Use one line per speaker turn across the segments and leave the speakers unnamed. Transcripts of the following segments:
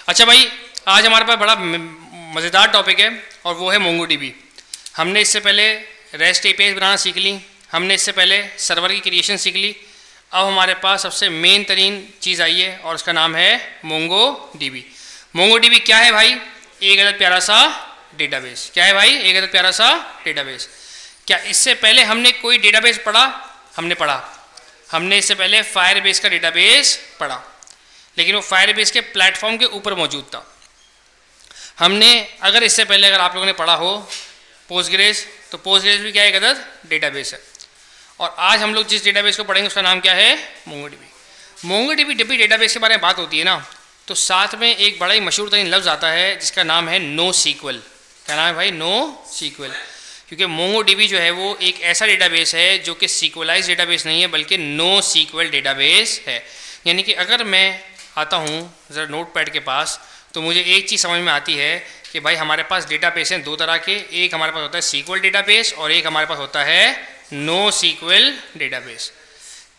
अच्छा भाई, आज हमारे पास बड़ा मज़ेदार टॉपिक है और वो है मोंगोडीबी। हमने इससे पहले रेस्ट एपीआई बनाना सीख ली, हमने इससे पहले सर्वर की क्रिएशन सीख ली। अब हमारे पास सबसे मेन तरीन चीज़ आई है और उसका नाम है मोंगोडीबी। मोंगोडीबी क्या है भाई? एक अदद प्यारा सा डेटाबेस। क्या है भाई? एक अदद प्यारा सा डेटाबेस। क्या इससे पहले हमने कोई डेटाबेस पढ़ा? हमने इससे पहले फायरबेस का डेटाबेस पढ़ा, लेकिन वो फायरबेस के प्लेटफॉर्म के ऊपर मौजूद था। हमने अगर इससे पहले अगर आप लोगों ने पढ़ा हो पोस्टग्रेस, तो पोस्टग्रेस भी क्या है? एक अदद डेटाबेस है। और आज हम लोग जिस डेटाबेस को पढ़ेंगे उसका नाम क्या है? मोंगोडीबी। मोंगोडीबी जब भी डेटाबेस के बारे में बात होती है ना, तो साथ में एक बड़ा ही मशहूर तरीन लफ्ज़ आता है जिसका नाम है नो सीक्वल। क्या नाम है भाई? No SQL. क्योंकि मोंगोडीबी जो है वो एक ऐसा डेटाबेस है जो कि सीक्वलाइज डेटाबेस नहीं है बल्कि नो सीक्वल डेटाबेस है। यानी कि अगर मैं आता हूँ ज़रा नोटपैड के पास, तो मुझे एक चीज़ समझ में आती है कि भाई हमारे पास डेटाबेस हैं दो तरह के। एक हमारे पास होता है सीक्वल डेटाबेस और एक हमारे पास होता है नो सीक्वल डेटाबेस।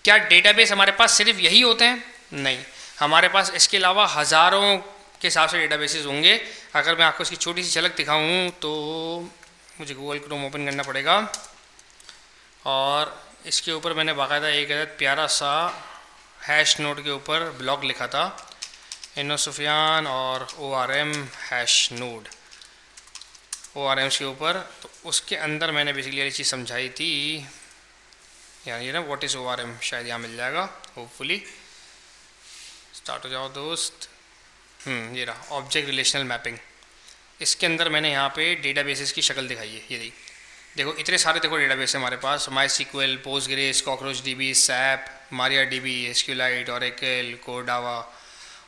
क्या डेटाबेस हमारे पास सिर्फ यही होते हैं? नहीं, हमारे पास इसके अलावा हज़ारों के हिसाब से डेटाबेसेस होंगे। अगर मैं आपको इसकी छोटी सी झलक दिखाऊँ तो मुझे गूगल क्रोम ओपन करना पड़ेगा और इसके ऊपर मैंने बाकायदा एक अदद प्यारा सा हैश नोड के ऊपर ब्लॉग लिखा था, इनो सुफियान और ORM हैश नोड ORMs के ऊपर। तो उसके अंदर मैंने बेसिकली ये चीज़ समझाई थी, यानी ना व्हाट इज़ ORM, शायद यहाँ मिल जाएगा होपफुली। स्टार्ट हो जाओ दोस्त। ये रहा ऑब्जेक्ट रिलेशनल मैपिंग। इसके अंदर मैंने यहाँ पे डेटाबेसेस की शक्ल दिखाई है। ये देखो इतने सारे देखो डेटाबेस है हमारे पास, MySQL, Postgres, Cockroach DB, SAP, Maria DB, SQLite, Oracle, Cordova,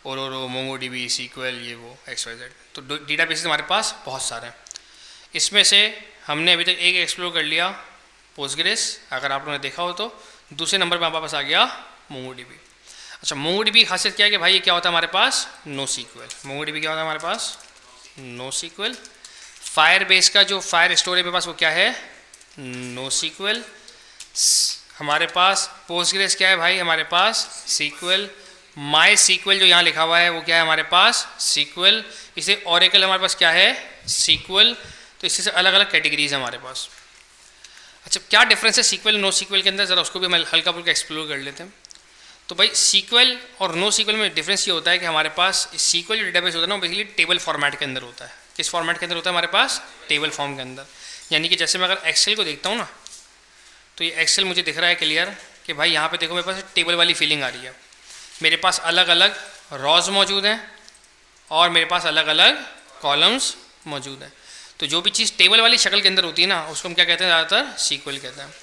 Aurora, MongoDB, SQL, ये वो XYZ। तो डेटाबेसेस हमारे पास बहुत सारे हैं। इसमें से हमने अभी तक एक एक्सप्लोर कर लिया पोस्टग्रेस, अगर आप लोगों ने देखा हो तो। दूसरे नंबर पर हमारे पास आ गया मोंगोडीबी। अच्छा, मोंगोडीबी की खासियत क्या है कि भाई ये क्या होता है हमारे पास? No SQL. मोंगोडीबी क्या होता है हमारे पास? No SQL. फायरबेस का जो फायर स्टोरेज मेरे पास वो क्या है? NoSQL. हमारे पास पोस्टग्रेस क्या है भाई? हमारे पास सीक्वल। माई सीक्वल जो यहाँ लिखा हुआ है वो क्या है हमारे पास? सीक्वल। इसे ओरेकल हमारे पास क्या है? सीक्वल। तो इससे से अलग अलग कैटेगरीज है हमारे पास। अच्छा, क्या डिफरेंस है सीक्वल नो सीक्वल के अंदर? ज़रा उसको भी हम हल्का फुल्का एक्सप्लोर कर लेते हैं। तो भाई सीक्वल और नो सीक्वल में डिफरेंस ये होता है कि हमारे पास सीक्वल जो डेटाबेस होता है ना वो बेसिकली टेबल फॉर्मेट के अंदर होता है। किस फॉर्मेट के अंदर होता है हमारे पास? टेबल फॉर्म के अंदर। यानी कि जैसे मैं अगर एक्सेल को देखता हूँ ना, तो ये एक्सेल मुझे दिख रहा है क्लियर कि भाई यहाँ पे देखो मेरे पास टेबल वाली फीलिंग आ रही है। मेरे पास अलग अलग रॉज मौजूद हैं और मेरे पास अलग अलग कॉलम्स मौजूद हैं। तो जो भी चीज़ टेबल वाली शक्ल के अंदर होती है ना, उसको हम क्या कहते हैं? ज़्यादातर सीक्वल कहते हैं।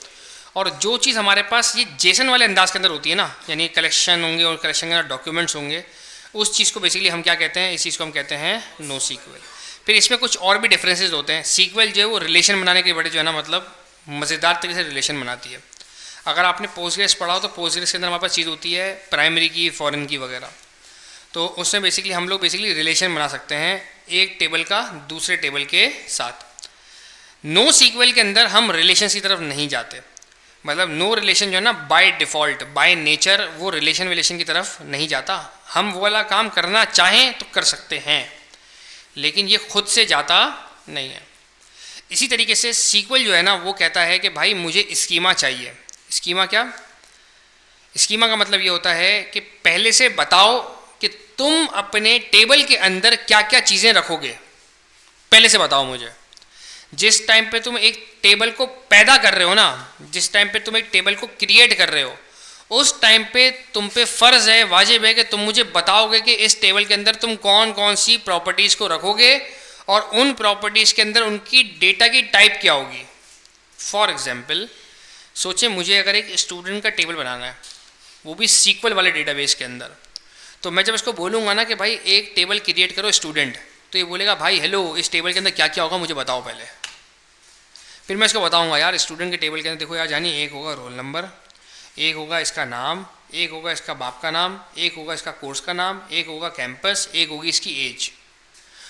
और जो चीज़ हमारे पास ये जेसन वाले अंदाज के अंदर होती है ना, यानी कलेक्शन होंगे और कलेक्शन के अंदर डॉक्यूमेंट्स होंगे, उस चीज़ को बेसिकली हम क्या कहते हैं? इस चीज़ को हम कहते हैं नो सीक्वल। फिर इसमें कुछ और भी डिफरेंसेस होते हैं। सीक्वल जो है वो रिलेशन बनाने के बड़े जो है ना, मतलब मज़ेदार तरीके से रिलेशन बनाती है। अगर आपने पोस्टग्रेस पढ़ा हो तो पोस्टग्रेस के अंदर हमारे पास चीज़ होती है प्राइमरी की, फॉरेन की वगैरह। तो उसमें बेसिकली हम लोग रिलेशन बना सकते हैं एक टेबल का दूसरे टेबल के साथ। नो सीक्वल के अंदर हम रिलेशन की तरफ नहीं जाते, मतलब नो रिलेशन जो है ना बाय डिफ़ॉल्ट बाय नेचर वो रिलेशन की तरफ नहीं जाता। हम वो वाला काम करना चाहें तो कर सकते हैं, लेकिन ये खुद से जाता नहीं है। इसी तरीके से सीक्वल जो है ना वो कहता है कि भाई मुझे स्कीमा चाहिए। स्कीमा क्या? स्कीमा का मतलब ये होता है कि पहले से बताओ कि तुम अपने टेबल के अंदर क्या क्या चीज़ें रखोगे, पहले से बताओ मुझे। जिस टाइम पे तुम एक टेबल को पैदा कर रहे हो ना, जिस टाइम पे तुम एक टेबल को क्रिएट कर रहे हो, उस टाइम पे तुम पे फ़र्ज़ है, वाजिब है कि तुम मुझे बताओगे कि इस टेबल के अंदर तुम कौन कौन सी प्रॉपर्टीज़ को रखोगे और उन प्रॉपर्टीज़ के अंदर उनकी डेटा की टाइप क्या होगी। फॉर एग्जाम्पल सोचें मुझे अगर एक स्टूडेंट का टेबल बनाना है, वो भी सीक्वल वाले डेटाबेस के अंदर, तो मैं जब इसको बोलूँगा ना कि भाई एक टेबल क्रिएट करो स्टूडेंट, तो ये बोलेगा भाई हेलो इस टेबल के अंदर क्या क्या होगा मुझे बताओ पहले। फिर मैं इसको बताऊंगा यार स्टूडेंट के टेबल के अंदर देखो यार जानी, एक होगा रोल नंबर, एक होगा इसका नाम, एक होगा इसका बाप का नाम, एक होगा इसका कोर्स का नाम, एक होगा कैंपस, एक होगी इसकी एज।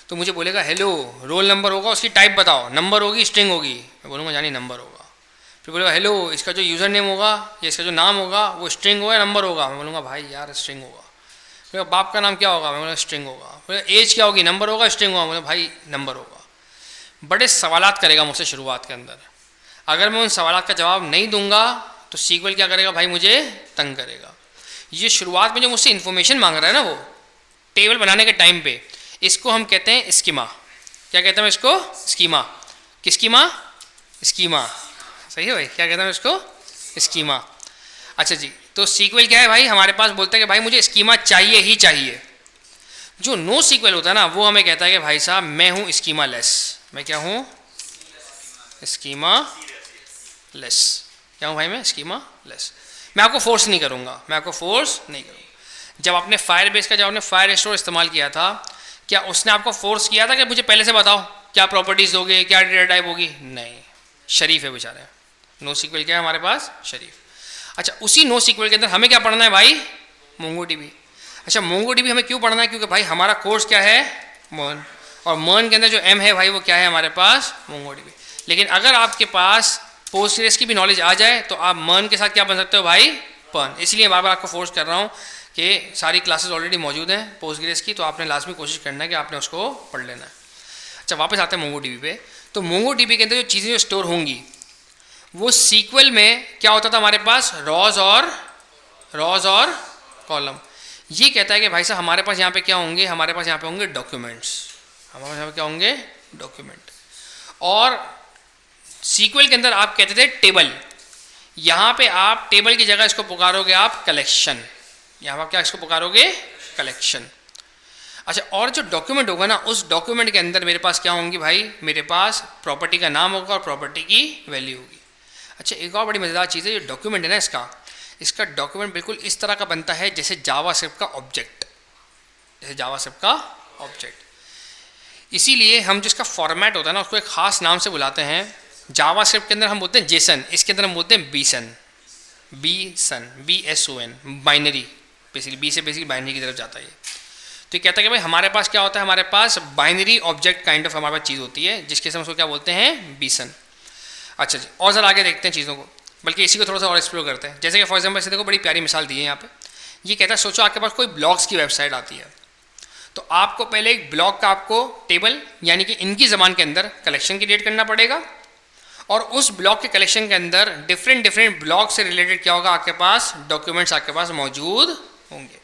तो मुझे बोलेगा हेलो रोल नंबर होगा, उसकी टाइप बताओ, नंबर होगी स्ट्रिंग होगी, मैं बोलूँगा जानी नंबर होगा। फिर बोलेगा हेलो इसका जो यूज़र नेम होगा या इसका जो नाम होगा वो स्ट्रिंग होगा या नंबर होगा, मैं बोलूँगा भाई यार स्ट्रिंग होगा। मेरे बाप का नाम क्या होगा, मैं बोला स्ट्रिंग होगा। मेरा एज क्या होगी, नंबर होगा, स्ट्रिंग होगा, बोला भाई नंबर होगा। बड़े सवालात करेगा मुझसे शुरुआत के अंदर। अगर मैं उन सवालात का जवाब नहीं दूंगा तो सीक्वल क्या करेगा भाई, मुझे तंग करेगा। ये शुरुआत में जो मुझसे इन्फॉर्मेशन मांग रहा है ना वो टेबल बनाने के टाइम पे, इसको हम कहते हैं स्कीमा। क्या कहते हैं इसको, स्कीमा। किसकीमा, स्कीमा, सही है भाई, क्या कहते हैं इसको, स्कीमा। अच्छा जी, तो सीक्वल क्या है भाई, हमारे पास बोलते हैं कि भाई मुझे स्कीमा चाहिए ही चाहिए। जो नो सीक्वल होता है ना वो हमें कहता है कि भाई साहब मैं हूँ स्कीमा लेस। मैं क्या हूँ, स्कीमा लेस। क्या हूँ भाई मैं, स्कीमा लेस। मैं आपको फोर्स नहीं करूँगा, मैं आपको फोर्स नहीं करूँगा। जब आपने फायर बेस का, जब आपने फायर स्टोर इस्तेमाल किया था, क्या उसने आपको फोर्स किया था कि मुझे पहले से बताओ क्या प्रॉपर्टीज दोगे, क्या डेटा टाइप होगी? नहीं, शरीफ है बेचारे। नो सीक्वल क्या है हमारे पास, शरीफ। अच्छा, उसी नो सीक्वल के अंदर हमें क्या पढ़ना है भाई, मोंगोडीबी। अच्छा, मोंगोडीबी हमें क्यों पढ़ना है, क्योंकि भाई हमारा कोर्स क्या है, मर्न, और मर्न के अंदर जो एम है भाई वो क्या है हमारे पास, मोंगोडीबी। लेकिन अगर आपके पास पोस्टग्रेस की भी नॉलेज आ जाए तो आप मर्न के साथ क्या बन सकते हो भाई, पर्न। इसलिए बार बार आपको फोर्स कर रहा हूँ कि सारी क्लासेस ऑलरेडी मौजूद हैं पोस्टग्रेस की, तो आपने लास्ट में कोशिश करना है कि आपने उसको पढ़ लेना है। अच्छा, वापस आते हैं मोंगोडीबी पे। तो मोंगोडीबी के अंदर जो चीज़ें जो स्टोर होंगी वो सीक्वल में क्या होता था हमारे पास, रॉज और कॉलम। ये कहता है कि भाई साहब हमारे पास यहाँ पे क्या होंगे, हमारे पास यहाँ पे होंगे डॉक्यूमेंट्स। हमारे पास यहाँ पे क्या होंगे, डॉक्यूमेंट। और सीक्वल के अंदर आप कहते थे टेबल। यहाँ पे आप टेबल की जगह इसको पुकारोगे आप कलेक्शन। यहाँ पर क्या इसको पुकारोगे, कलेक्शन। अच्छा, और जो डॉक्यूमेंट होगा ना, उस डॉक्यूमेंट के अंदर मेरे पास क्या होंगी भाई, मेरे पास प्रॉपर्टी का नाम होगा और प्रॉपर्टी की वैल्यू होगी। अच्छा, एक और बड़ी मज़ेदार चीज़ है, जो डॉक्यूमेंट है ना इसका डॉक्यूमेंट बिल्कुल इस तरह का बनता है जैसे जावास्क्रिप्ट का ऑब्जेक्ट, जैसे जावास्क्रिप्ट का ऑब्जेक्ट। इसीलिए हम जिसका फॉर्मेट होता है ना उसको एक ख़ास नाम से बुलाते हैं। जावास्क्रिप्ट के अंदर हम बोलते हैं जेसन, इसके अंदर हम बोलते हैं बीसन, BSON, बाइनरी। बेसिकली बी से बेसिकली बाइनरी की तरफ जाता है ये। तो ये कहता है कि भाई हमारे पास क्या होता है, हमारे पास बाइनरी ऑब्जेक्ट काइंड ऑफ हमारे पास चीज़ होती है जिसके हम उसको क्या बोलते हैं, बीसन। अच्छा जी, और ज़रा आगे देखते हैं चीज़ों को, बल्कि इसी को थोड़ा सा और एक्सप्लोर करते हैं। जैसे कि फॉर एग्जाम्पल से देखो, बड़ी प्यारी मिसाल दी है यहाँ पे। ये कहता है सोचो आपके पास कोई ब्लॉग्स की वेबसाइट आती है, तो आपको पहले एक ब्लॉग का आपको टेबल यानी कि इनकी ज़बान के अंदर कलेक्शन क्रिएट करना पड़ेगा, और उस ब्लॉग के कलेक्शन के अंदर डिफरेंट ब्लॉग से रिलेटेड क्या होगा, आपके पास डॉक्यूमेंट्स आपके पास मौजूद होंगे।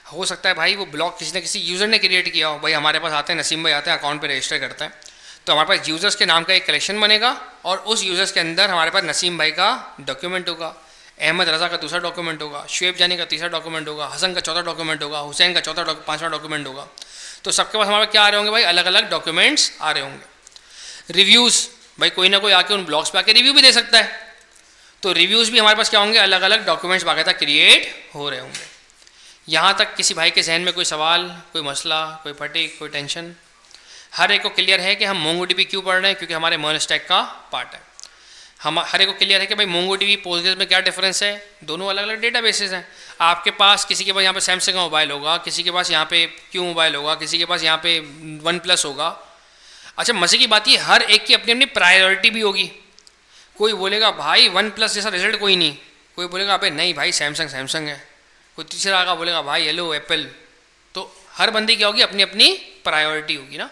हो सकता है भाई वो ब्लॉग किसी न किसी यूज़र ने क्रिएट किया हो। भाई हमारे पास आते हैं, नसीम भाई आते हैं, अकाउंट पे रजिस्टर करते हैं, तो हमारे पास यूज़र्स के नाम का एक कलेक्शन बनेगा, और उस यूज़र्स के अंदर हमारे पास नसीम भाई का डॉक्यूमेंट होगा, अहमद रज़ा का दूसरा डॉक्यूमेंट होगा, शुएब जानी का तीसरा डॉक्यूमेंट होगा, हसन का चौथा डॉक्यूमेंट होगा, हुसैन का पाँचवा डॉक्यूमेंट होगा। तो सबके पास हमारे क्या आ रहे होंगे भाई, अलग अलग डॉक्यूमेंट्स आ रहे होंगे। रिव्यूज़, भाई कोई ना कोई आके उन ब्लॉग्स पे आके रिव्यू भी दे सकता है, तो रिव्यूज़ भी हमारे पास क्या होंगे, अलग अलग डॉक्यूमेंट्स बाकायदा क्रिएट हो रहे होंगे। यहाँ तक किसी भाई के जहन में कोई सवाल, कोई मसला, कोई फटीक, कोई टेंशन, हर एक को क्लियर है कि हम मोंगोडीबी क्यों पढ़ रहे हैं, क्योंकि हमारे मर्न स्टैक का पार्ट है। हम हर एक को क्लियर है कि भाई मोंगोडीबी पोस्टग्रेस में क्या डिफरेंस है, दोनों अलग अलग डेटाबेसेस हैं। आपके पास किसी के पास यहाँ पे सैमसंग का मोबाइल होगा, किसी के पास यहाँ पे क्यू मोबाइल होगा, किसी के पास यहाँ पे OnePlus होगा। अच्छा, मज़े की बात ये हर एक की अपनी अपनी प्रायोरिटी भी होगी। कोई बोलेगा भाई OnePlus जैसा रिजल्ट कोई नहीं, कोई बोलेगा अबे नहीं भाई सैमसंग है, कोई तीसरा आगा बोलेगा भाई हेलो एप्पल। तो हर बंदे क्या होगी, अपनी अपनी प्रायोरिटी होगी ना।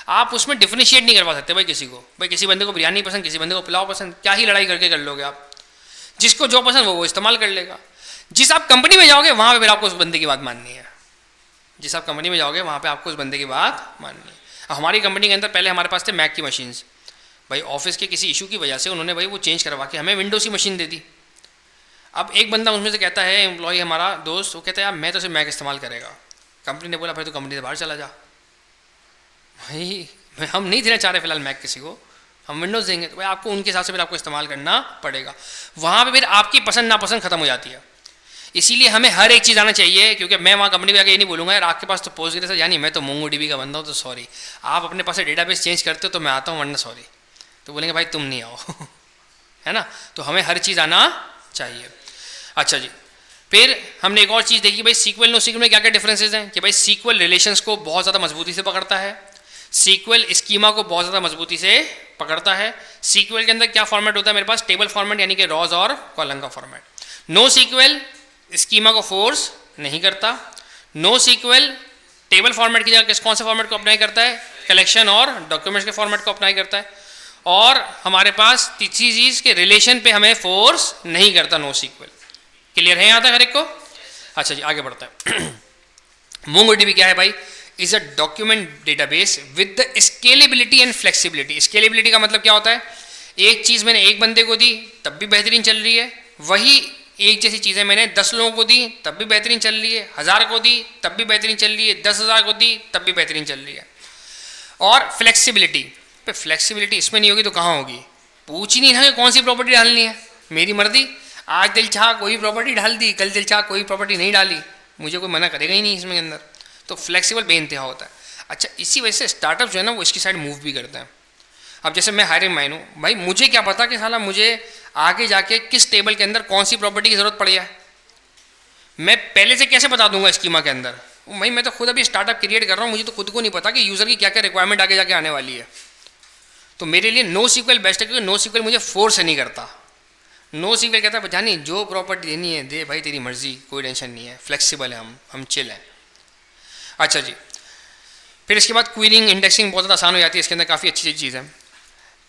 आप उसमें डिफरेंशिएट नहीं करवा सकते भाई किसी को। भाई किसी बंदे को बिरयानी पसंद, किसी बंदे को पुलाव पसंद, क्या ही लड़ाई करके कर लोगे आप। जिसको जो पसंद वो इस्तेमाल कर लेगा। जिस आप कंपनी में जाओगे वहाँ पे फिर आपको उस बंदे की बात माननी है। जिस आप कंपनी में जाओगे वहाँ पे आपको उस बंदे की बात माननी है। हमारी कंपनी के अंदर पहले हमारे पास थे मैक की मशीन्स, भाई ऑफिस के किसी इशू की वजह से उन्होंने भाई वो चेंज करवा के हमें विंडोज़ की मशीन दे दी। अब एक बंदा उसमें से कहता है, एम्प्लॉय हमारा दोस्त, वो कहता है यार मैं तो सिर्फ मैक इस्तेमाल करेगा। कंपनी ने बोला भाई तो कंपनी से बाहर चला जा। भाई हम नहीं देना चाह रहे फिलहाल मैक किसी को, हम विंडोज़ देंगे। तो भाई आपको उनके हिसाब से फिर आपको इस्तेमाल करना पड़ेगा। वहाँ पे फिर आपकी पसंद नापसंद खत्म हो जाती है। इसीलिए हमें हर एक चीज़ आना चाहिए, क्योंकि मैं वहाँ कंपनी में आके ये नहीं बोलूँगा यार आपके पास तो पोस्टग्रेस है, यानी मैं तो मोंगोडीबी का बंदा हूँ तो सॉरी। आप अपने पास से डेटाबेस चेंज करते हो तो मैं आता हूँ, वरना सॉरी। तो बोलेंगे भाई तुम नहीं आओ है ना। तो हमें हर चीज़ आना चाहिए। अच्छा जी, फिर हमने एक और चीज़ देखी भाई सीक्वल नो सीक्वल में क्या क्या डिफरेंसेस हैं। कि भाई सीक्वल रिलेशंस को बहुत ज़्यादा मजबूती से पकड़ता है, सीक्वल स्कीमा को बहुत ज़्यादा मजबूती से पकड़ता है। सीक्वल के अंदर क्या फॉर्मेट होता है मेरे पास, टेबल फॉर्मेट यानी कि रॉज और कॉलम का फॉर्मेट। नो सीक्वल स्कीमा को फोर्स नहीं करता, नो सीक्वल टेबल फॉर्मेट की जगह कौन से फॉर्मेट को अप्लाई करता है, कलेक्शन और डॉक्यूमेंट्स के फॉर्मेट को अप्लाई करता है। और हमारे पास तीसरी चीज़ के रिलेशन पे हमें फोर्स नहीं करता नो सीक्वल। क्लियर है यहाँ तक हर एक को? अच्छा जी आगे बढ़ता है। MongoDB क्या है भाई? Is a document database with the scalability and flexibility. Scalability का मतलब क्या होता है? एक चीज़ मैंने एक बंदे को दी तब भी बेहतरीन चल रही है, वही एक जैसी चीज़ें मैंने 10 लोगों को दी तब भी बेहतरीन चल रही है, 1000 को दी तब भी बेहतरीन चल रही है, 10,000 को दी तब भी बेहतरीन चल रही है। और फ्लेक्सिबिलिटी पे, फ्लेक्सिबिलिटी इसमें नहीं होगी तो कहाँ होगी? पूछ ही नहीं ना कि कौन सी प्रॉपर्टी डालनी है, मेरी मर्जी। आज दिल चाह कोई प्रॉपर्टी डाल दी, कल दिल चाह कोई प्रॉपर्टी नहीं डाली, मुझे कोई मना करेगा ही नहीं इसमें अंदर। तो फ्लेक्सिबल बेइंतहा होता है। अच्छा, इसी वजह से स्टार्टअप जो है ना वो इसकी साइड मूव भी करते हैं। अब जैसे मैं हायरिंग मैन हूँ भाई, मुझे क्या पता कि साला मुझे आगे जाके किस टेबल के अंदर कौन सी प्रॉपर्टी की ज़रूरत पड़ जाए, मैं पहले से कैसे बता दूंगा स्कीमा के अंदर? भाई मैं तो खुद अभी स्टार्टअप क्रिएट कर रहा हूँ, मुझे तो खुद को नहीं पता कि यूज़र की क्या क्या रिक्वायरमेंट आगे जाके आने वाली है। तो मेरे लिए नो सीक्वल बेस्ट है, क्योंकि नो सीक्वल मुझे फोर्स नहीं करता। नो सीक्वल कहता है जानी जो प्रॉपर्टी देनी है दे भाई, तेरी मर्जी, कोई टेंशन नहीं है, फ्लेक्सिबल है, हम चिल हैं। अच्छा जी, फिर इसके बाद क्वीरिंग इंडेक्सिंग बहुत ज़्यादा आसान हो जाती है, इसके अंदर काफ़ी अच्छी चीज़ है।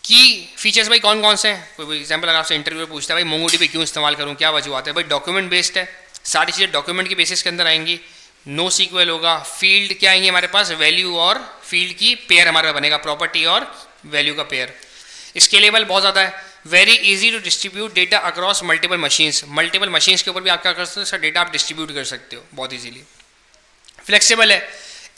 की फीचर्स भाई कौन कौन से हैं? कोई एग्जाम्पल अगर आपसे इंटरव्यू में पूछता है भाई MongoDB क्यों इस्तेमाल करूँ, क्या वजूहत है? भाई डॉक्यूमेंट बेस्ड है, सारी चीज़ें डॉक्यूमेंट के बेसिस के अंदर आएंगी, नो सीक्वल होगा, फील्ड क्या आएंगे हमारे पास, वैल्यू और फील्ड की पेयर हमारे पास बनेगा, प्रॉपर्टी और वैल्यू का पेयर। स्केलेबल बहुत ज़्यादा है, very easy to distribute data across multiple machines के ऊपर भी आप क्या कर सकते हो, सर डेटा आप डिस्ट्रीब्यूट कर सकते हो बहुत ईजीली। फ्लेक्सिबल है,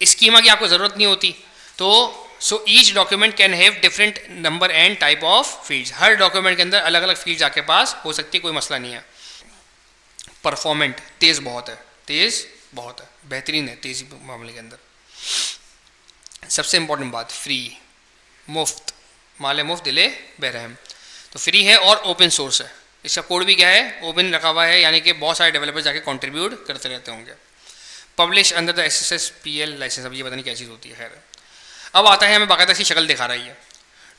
स्कीमा की आपको ज़रूरत नहीं होती। तो so each document can have different number and type of fields, her document के अंदर अलग अलग फील्ड्स आपके पास हो सकती है, कोई मसला नहीं है। परफॉर्मेंट, तेज़ बहुत है, तेज़ बहुत है, बेहतरीन है तेज़ी मामले के अंदर। सबसे इंपॉर्टेंट बात, फ्री, मुफ्त, माले मुफ्त दिले बेरहम। तो फ्री है और ओपन सोर्स है, इसका कोड भी क्या है, ओपन रखा हुआ है, यानी कि बहुत सारे डेवलपर्स जाके कंट्रीब्यूट करते रहते होंगे। Publish under the SSPL licence, अब ये पता नहीं क्या चीज़ होती है, खैर। अब आता है हमें बाकायदा इसकी शक्ल दिखा रही है।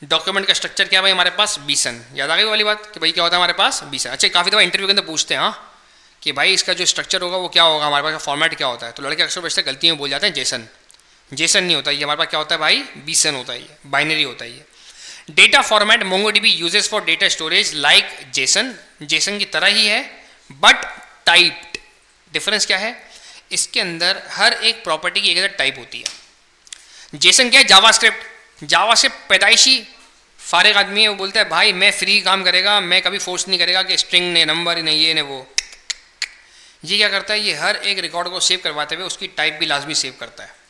डॉक्यूमेंट का स्ट्रक्चर क्या है भाई हमारे पास, बीसन, याद आ गई वाली बात कि भाई क्या होता है हमारे पास, बीसन। अच्छा, काफ़ी दफ़ा इंटरव्यू के अंदर पूछते हैं हाँ कि भाई इसका जो स्ट्रक्चर होगा वो क्या होगा, हमारे पास फॉर्मेट क्या होता है? तो लड़के अक्सर बचते गलती में बोल जाते हैं जेसन। जेसन नहीं होता ये, हमारे पास क्या होता है भाई, बीसन होता है, ये बाइनरी होता है ये। Data format MongoDB uses for data storage like Jason, Jason की तरह ही है बट टाइप्ड। डिफरेंस क्या है, इसके अंदर हर एक प्रॉपर्टी की एक अलग टाइप होती है। जेसन क्या है, जावास्क्रिप्ट। जावास्क्रिप्ट पैदाइशी फारिग आदमी है, वो बोलता है भाई मैं फ्री काम करेगा, मैं कभी फोर्स नहीं करेगा कि स्ट्रिंग ने नंबर ने ये ने वो। ये क्या करता है, ये हर एक रिकॉर्ड को सेव करवाते हुए उसकी टाइप भी लाजमी सेव करता है।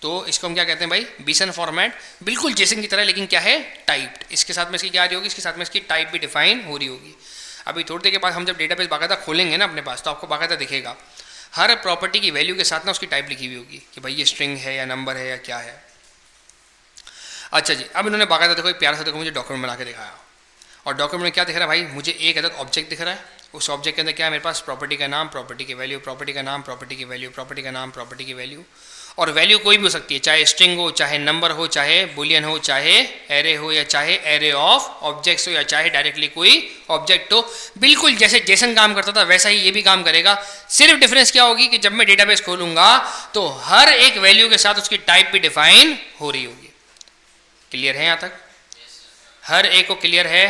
तो इसको हम क्या कहते हैं भाई, बीसन फॉर्मेट, बिल्कुल जेसन की तरह, लेकिन क्या है, टाइप्ड। इसके साथ में इसकी क्या आ रही होगी, इसके साथ में इसकी टाइप भी डिफाइन हो रही होगी। अभी थोड़ी देर के बाद हम जब डेटाबेस बाकायदा खोलेंगे ना अपने पास, तो आपको बाकायदा दिखेगा हर प्रॉपर्टी की वैल्यू के साथ ना उसकी टाइप लिखी हुई होगी कि भाई ये स्ट्रिंग है या नंबर है या क्या है। अच्छा जी, अब इन्होंने बाकायदा देखो एक प्यारा सा देखो मुझे डॉक्यूमेंट बना के दिखाया, और डॉक्यूमेंट में क्या दिख रहा है भाई, मुझे एक अलग ऑब्जेक्ट दिख रहा है, उस ऑब्जेक्ट के अंदर क्या है मेरे पास, प्रॉपर्टी का नाम, प्रॉपर्टी की वैल्यू, प्रॉपर्टी का नाम, प्रॉपर्टी की वैल्यू, प्रॉपर्टी का नाम, प्रॉपर्टी की वैल्यू। और वैल्यू कोई भी हो सकती है, चाहे स्ट्रिंग हो, चाहे नंबर हो, चाहे बुलियन हो, चाहे एरे हो, या चाहे एरे ऑफ ऑब्जेक्ट्स हो, या चाहे डायरेक्टली कोई ऑब्जेक्ट हो। बिल्कुल जैसे जेसन काम करता था वैसा ही ये भी काम करेगा। सिर्फ डिफरेंस क्या होगी कि जब मैं डेटाबेस खोलूंगा तो हर एक वैल्यू के साथ उसकी टाइप भी डिफाइन हो रही होगी। क्लियर है यहाँ तक? हर एक को क्लियर है?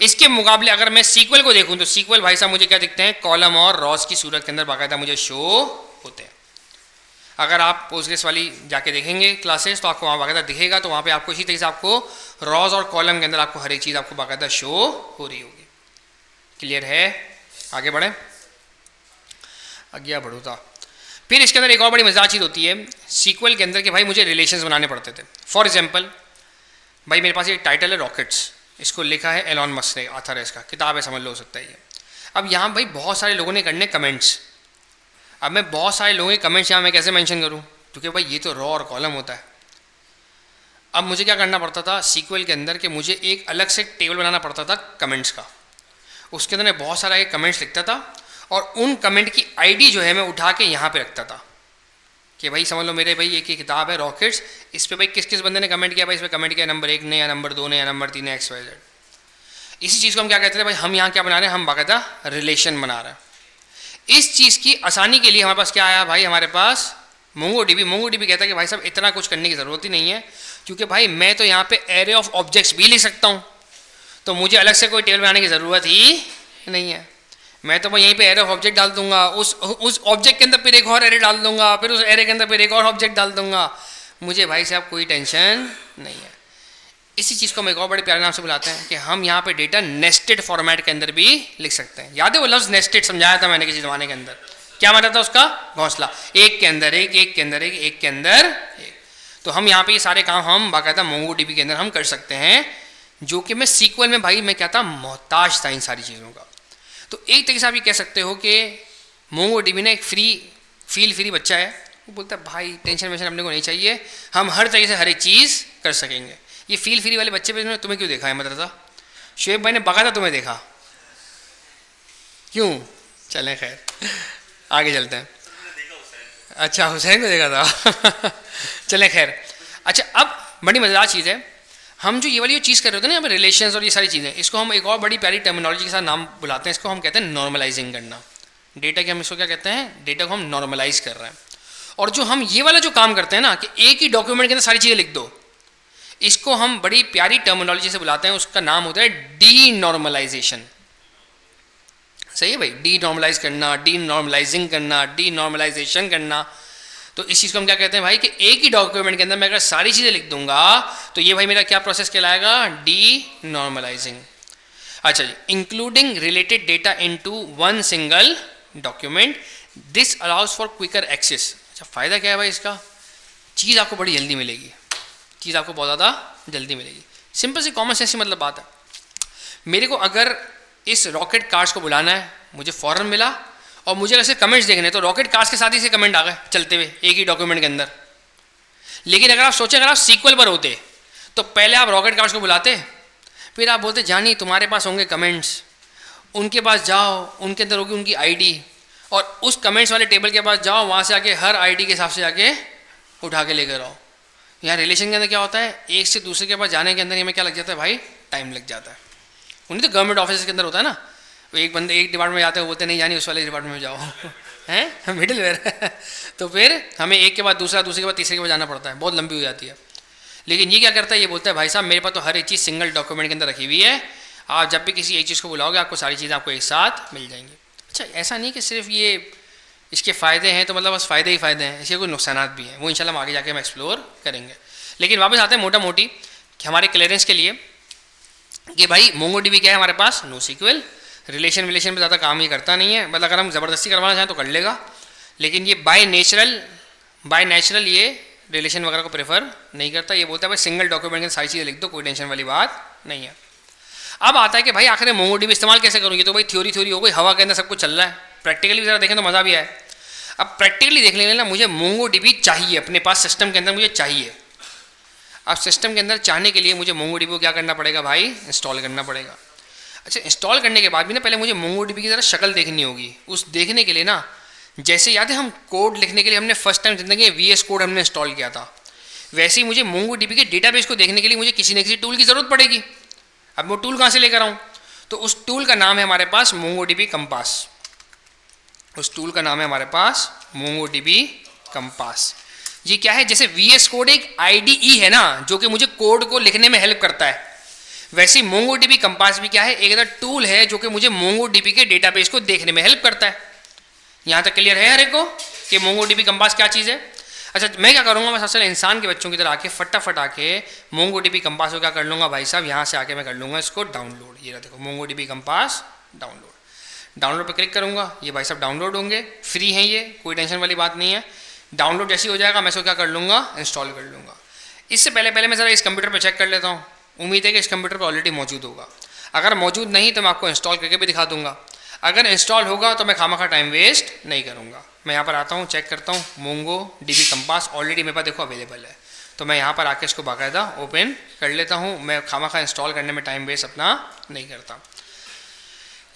इसके मुकाबले अगर मैं सीक्वल को देखूं तो सीक्वल भाई साहब मुझे क्या दिखते हैं, कॉलम और रॉस की सूरत के अंदर बाकायदा मुझे शो होते हैं। अगर आप पोस्टग्रेस वाली जाके देखेंगे क्लासेस तो आपको वहाँ बाकायदा दिखेगा, तो वहाँ पे आपको इसी तरीके से आपको रॉस और कॉलम के अंदर आपको हर एक चीज़ आपको बाकायदा शो हो रही होगी। क्लियर है? आगे बढ़े, आगे बढ़ो था। फिर इसके अंदर एक और बड़ी मज़ेदार चीज़ होती है सीक्वल के अंदर कि भाई मुझे रिलेशंस बनाने पड़ते थे। फॉर एग्जांपल भाई मेरे पास एक टाइटल है रॉकेट्स, इसको लिखा है एलॉन मस्क ने, ऑथर है इसका, किताब है समझ लो, हो सकता है ये। अब यहाँ भाई बहुत सारे लोगों ने करने कमेंट्स, अब मैं बहुत सारे लोगों के कमेंट्स यहाँ मैं कैसे मेंशन करूँ, क्योंकि भाई ये तो रॉ और कॉलम होता है। अब मुझे क्या करना पड़ता था सीक्वल के अंदर कि मुझे एक अलग से टेबल बनाना पड़ता था कमेंट्स का, उसके अंदर मैं बहुत सारा एक कमेंट्स लिखता था और उन कमेंट की आईडी जो है मैं उठा के यहाँ पे रखता था कि भाई समझ लो मेरे भाई एक ही किताब है रॉकेट्स, इस पर भाई किस किस बंदे ने कमेंट किया, भाई इस पर कमेंट किया नंबर 1 ने या नंबर 2 ने या नंबर 3 ने XYZ। इसी चीज़ को हम क्या कहते थे भाई, हम यहाँ क्या बना रहे हैं, हम बाकायदा रिलेशन बना रहे हैं। इस चीज़ की आसानी के लिए हमारे पास क्या आया भाई, हमारे पास मोंगोडीबी कहता है कि भाई साहब इतना कुछ करने की ज़रूरत ही नहीं है, क्योंकि भाई मैं तो यहाँ पे एरे ऑफ ऑब्जेक्ट्स भी लिख सकता हूँ, तो मुझे अलग से कोई टेबल बनाने की ज़रूरत ही नहीं है। मैं तो यहीं पे एरे ऑफ ऑब्जेक्ट डाल दूंगा, उस ऑब्जेक्ट के अंदर फिर एक और एरे डाल दूंगा, फिर उस एरे के अंदर फिर एक और ऑब्जेक्ट डाल दूंगा, मुझे भाई साहब कोई टेंशन नहीं है। इसी चीज़ को हम एक और बड़े प्यारे नाम से बुलाते हैं कि हम यहाँ पे डेटा नेस्टेड फॉर्मेट के अंदर भी लिख सकते हैं। याद है वो लफ्ज़ नेस्टेड समझाया था मैंने किसी ज़माने के अंदर, क्या मतलब था उसका, घोंसला, एक के अंदर एक, एक के अंदर एक, एक के अंदर एक। तो हम यहाँ पे ये सारे काम हम बाकायदा मोंगोडीबी के अंदर हम कर सकते हैं, जो कि मैं सीक्वल में भाई मैं क्या था, मोहताज था इन सारी चीज़ों का। तो एक तरीके से आप ये कह सकते हो कि मोंगोडीबी ना एक फ्री बच्चा है, वो बोलता है भाई टेंशन वेंशन अपने को नहीं चाहिए, हम हर तरीके से हर एक चीज़ कर सकेंगे। ये फील फ्री वाले बच्चे पे तुम्हें क्यों देखा है मदरसा, शुएब भाई ने बाकायदा तुम्हें देखा, क्यों, चलें खैर आगे चलते हैं। अच्छा हुसैन को देखा था चलें खैर। अच्छा अब बड़ी मज़ेदार चीज़ है, हम जो ये वाली चीज़ कर रहे होते हैं ना यहाँ पर रिलेशंस और ये सारी चीज़ें, इसको हम एक और बड़ी प्यारी टर्मिनोलॉजी के साथ नाम बुलाते हैं, इसको हम कहते हैं नॉर्मलाइजिंग करना। डेटा के हम इसको क्या कहते हैं, डेटा को हम नॉर्मलाइज कर रहे हैं। और जो हम ये वाला जो काम करते हैं ना कि एक ही डॉक्यूमेंट के अंदर सारी चीज़ें लिख दो, इसको हम बड़ी प्यारी टर्मिनोलॉजी से बुलाते हैं, उसका नाम होता है डी नॉर्मलाइजेशन। सही है भाई, डी नॉर्मलाइज करना, डी नॉर्मलाइजिंग करना, डी नॉर्मलाइजेशन करना। तो इस चीज़ को हम क्या कहते हैं भाई कि एक ही डॉक्यूमेंट के अंदर मैं अगर सारी चीज़ें लिख दूंगा तो ये भाई मेरा क्या प्रोसेस कहलाएगा, डी नॉर्मलाइजिंग। अच्छा जी, including related data into one single document, this allows for quicker access. अच्छा फ़ायदा क्या है भाई इसका, चीज़ आपको बड़ी जल्दी मिलेगी, चीज़ आपको बहुत ज़्यादा जल्दी मिलेगी। सिंपल सी कॉमन सेंस की मतलब बात है, मेरे को अगर इस रॉकेट कार्स को बुलाना है, मुझे फ़ौरन मिला, और मुझे ऐसे कमेंट्स देखने तो रॉकेट कार्स के साथ ही से कमेंट आ गए चलते हुए एक ही डॉक्यूमेंट के अंदर। लेकिन अगर आप सोचें, अगर आप सीक्वल पर होते तो पहले आप रॉकेट कार्स को बुलाते, फिर आप बोलते जानी तुम्हारे पास होंगे कमेंट्स, उनके पास जाओ, उनके अंदर होगी उनकी आईडी, और उस कमेंट्स वाले टेबल के पास जाओ, वहाँ से आके हर आईडी के हिसाब से आके उठा के लेकर आओ। यहाँ रिलेशन के अंदर क्या होता है, एक से दूसरे के पास जाने के अंदर हमें क्या लग जाता है भाई, टाइम लग जाता है। उन्हें तो गवर्नमेंट ऑफिस के अंदर होता है ना, एक बंदे एक डिपार्टमेंट में जाते हैं, बोलते नहीं जानी उस वाले डिपार्टमेंट में जाओ हैं मिडिल वेयर तो फिर हमें एक के बाद दूसरा, दूसरे के बाद तीसरे के बाद जाना पड़ता है, बहुत लंबी हो जाती है। लेकिन ये क्या करता है, ये बोलता है भाई साहब मेरे पास तो हर एक चीज़ सिंगल डॉक्यूमेंट के अंदर रखी हुई है, आप जब भी किसी एक चीज़ को बुलाओगे आपको सारी चीज़ें आपको एक साथ मिल जाएंगी। अच्छा ऐसा नहीं कि सिर्फ ये इसके फ़ायदे हैं तो मतलब बस फ़ायदे ही फ़ायदे हैं, इसके कुछ नुकसान भी हैं, वो इंशाल्लाह हम आगे जाके हम एक्सप्लोर करेंगे। लेकिन वापस आते हैं मोटा मोटी कि हमारे क्लियरेंस के लिए कि भाई मोंगोडीबी क्या है हमारे पास, नो सीक्वल, रिलेशन में ज़्यादा काम ही करता नहीं है, मतलब अगर हम ज़बरदस्ती करवाना चाहें तो कर लेगा, लेकिन ये बाय नेचुरल ये रिलेशन वगैरह को प्रेफर नहीं करता। ये बोलता है भाई सिंगल डॉक्यूमेंट में सारी चीज़ें लिख दो, कोई टेंशन वाली बात नहीं है। अब आता है कि भाई आखिर मोंगोडीबी इस्तेमाल कैसे करूँगी, तो भाई थ्योरी हो गई, हवा के अंदर सब कुछ चल रहा है, प्रैक्टिकली भी ज़रा देखें तो मज़ा भी आए। अब प्रैक्टिकली देख लेंगे ना, मुझे मोंगोडीबी चाहिए अपने पास सिस्टम के अंदर, मुझे चाहिए। अब सिस्टम के अंदर चाहने के लिए मुझे मोंगोडीबी को क्या करना पड़ेगा भाई, इंस्टॉल करना पड़ेगा। अच्छा इंस्टॉल करने के बाद भी ना पहले मुझे मोंगोडीबी की ज़रा शक्ल देखनी होगी, उस देखने के लिए ना, जैसे याद है हम कोड लिखने के लिए हमने फर्स्ट टाइम ज़िंदगी में VS कोड हमने इंस्टॉल किया था, वैसे ही मुझे मोंगोडीबी के डेटाबेस को देखने के लिए मुझे किसी न किसी टूल की ज़रूरत पड़ेगी। अब वो टूल कहाँ से लेकर आऊँ, तो उस टूल का नाम है हमारे पास मोंगोडीबी कंपास। उस टूल का नाम है हमारे पास मोंगोडीबी कंपास। ये क्या है, जैसे VS कोड एक IDE है ना जो कि मुझे कोड को लिखने में हेल्प करता है, वैसे ही मोंगोडीबी कंपास भी क्या है, एक ऐसा टूल है जो कि मुझे मोंगोडीबी के डेटाबेस को देखने में हेल्प करता है। यहाँ तक क्लियर है हर एक को कि मोंगोडीबी कंपास क्या चीज़ है। अच्छा मैं क्या करूँगा, मैं सबसे पहले इंसान के बच्चों की तरह आके फटाफट आके मोंगोडीबी कंपास को क्या कर लूँगा भाई साहब, यहाँ से आके मैं कर लूँगा इसको डाउनलोड। ये देखो मोंगोडीबी कंपास डाउनलोड पे क्लिक करूँगा, ये भाई साहब डाउनलोड होंगे, फ्री हैं ये, कोई टेंशन वाली बात नहीं है। डाउनलोड जैसे हो जाएगा मैं इसको क्या कर लूँगा, इंस्टॉल कर लूँगा। इससे पहले मैं ज़रा इस कंप्यूटर पर चेक कर लेता हूँ, उम्मीद है कि इस कंप्यूटर पर ऑलरेडी मौजूद होगा, अगर मौजूद नहीं तो मैं आपको इंस्टॉल करके भी दिखा दूँगा, अगर इंस्टॉल होगा तो मैं खामा टाइम वेस्ट नहीं करूँगा। मैं यहाँ पर आता हूँ, चेक करता हूँ, मोंगोडीबी कंपास ऑलरेडी मेरे पास देखो अवेलेबल है, तो मैं यहाँ पर आके इसको बाकायदा ओपन कर लेता हूँ। मैं खामा इंस्टॉल करने में टाइम वेस्ट अपना नहीं करता।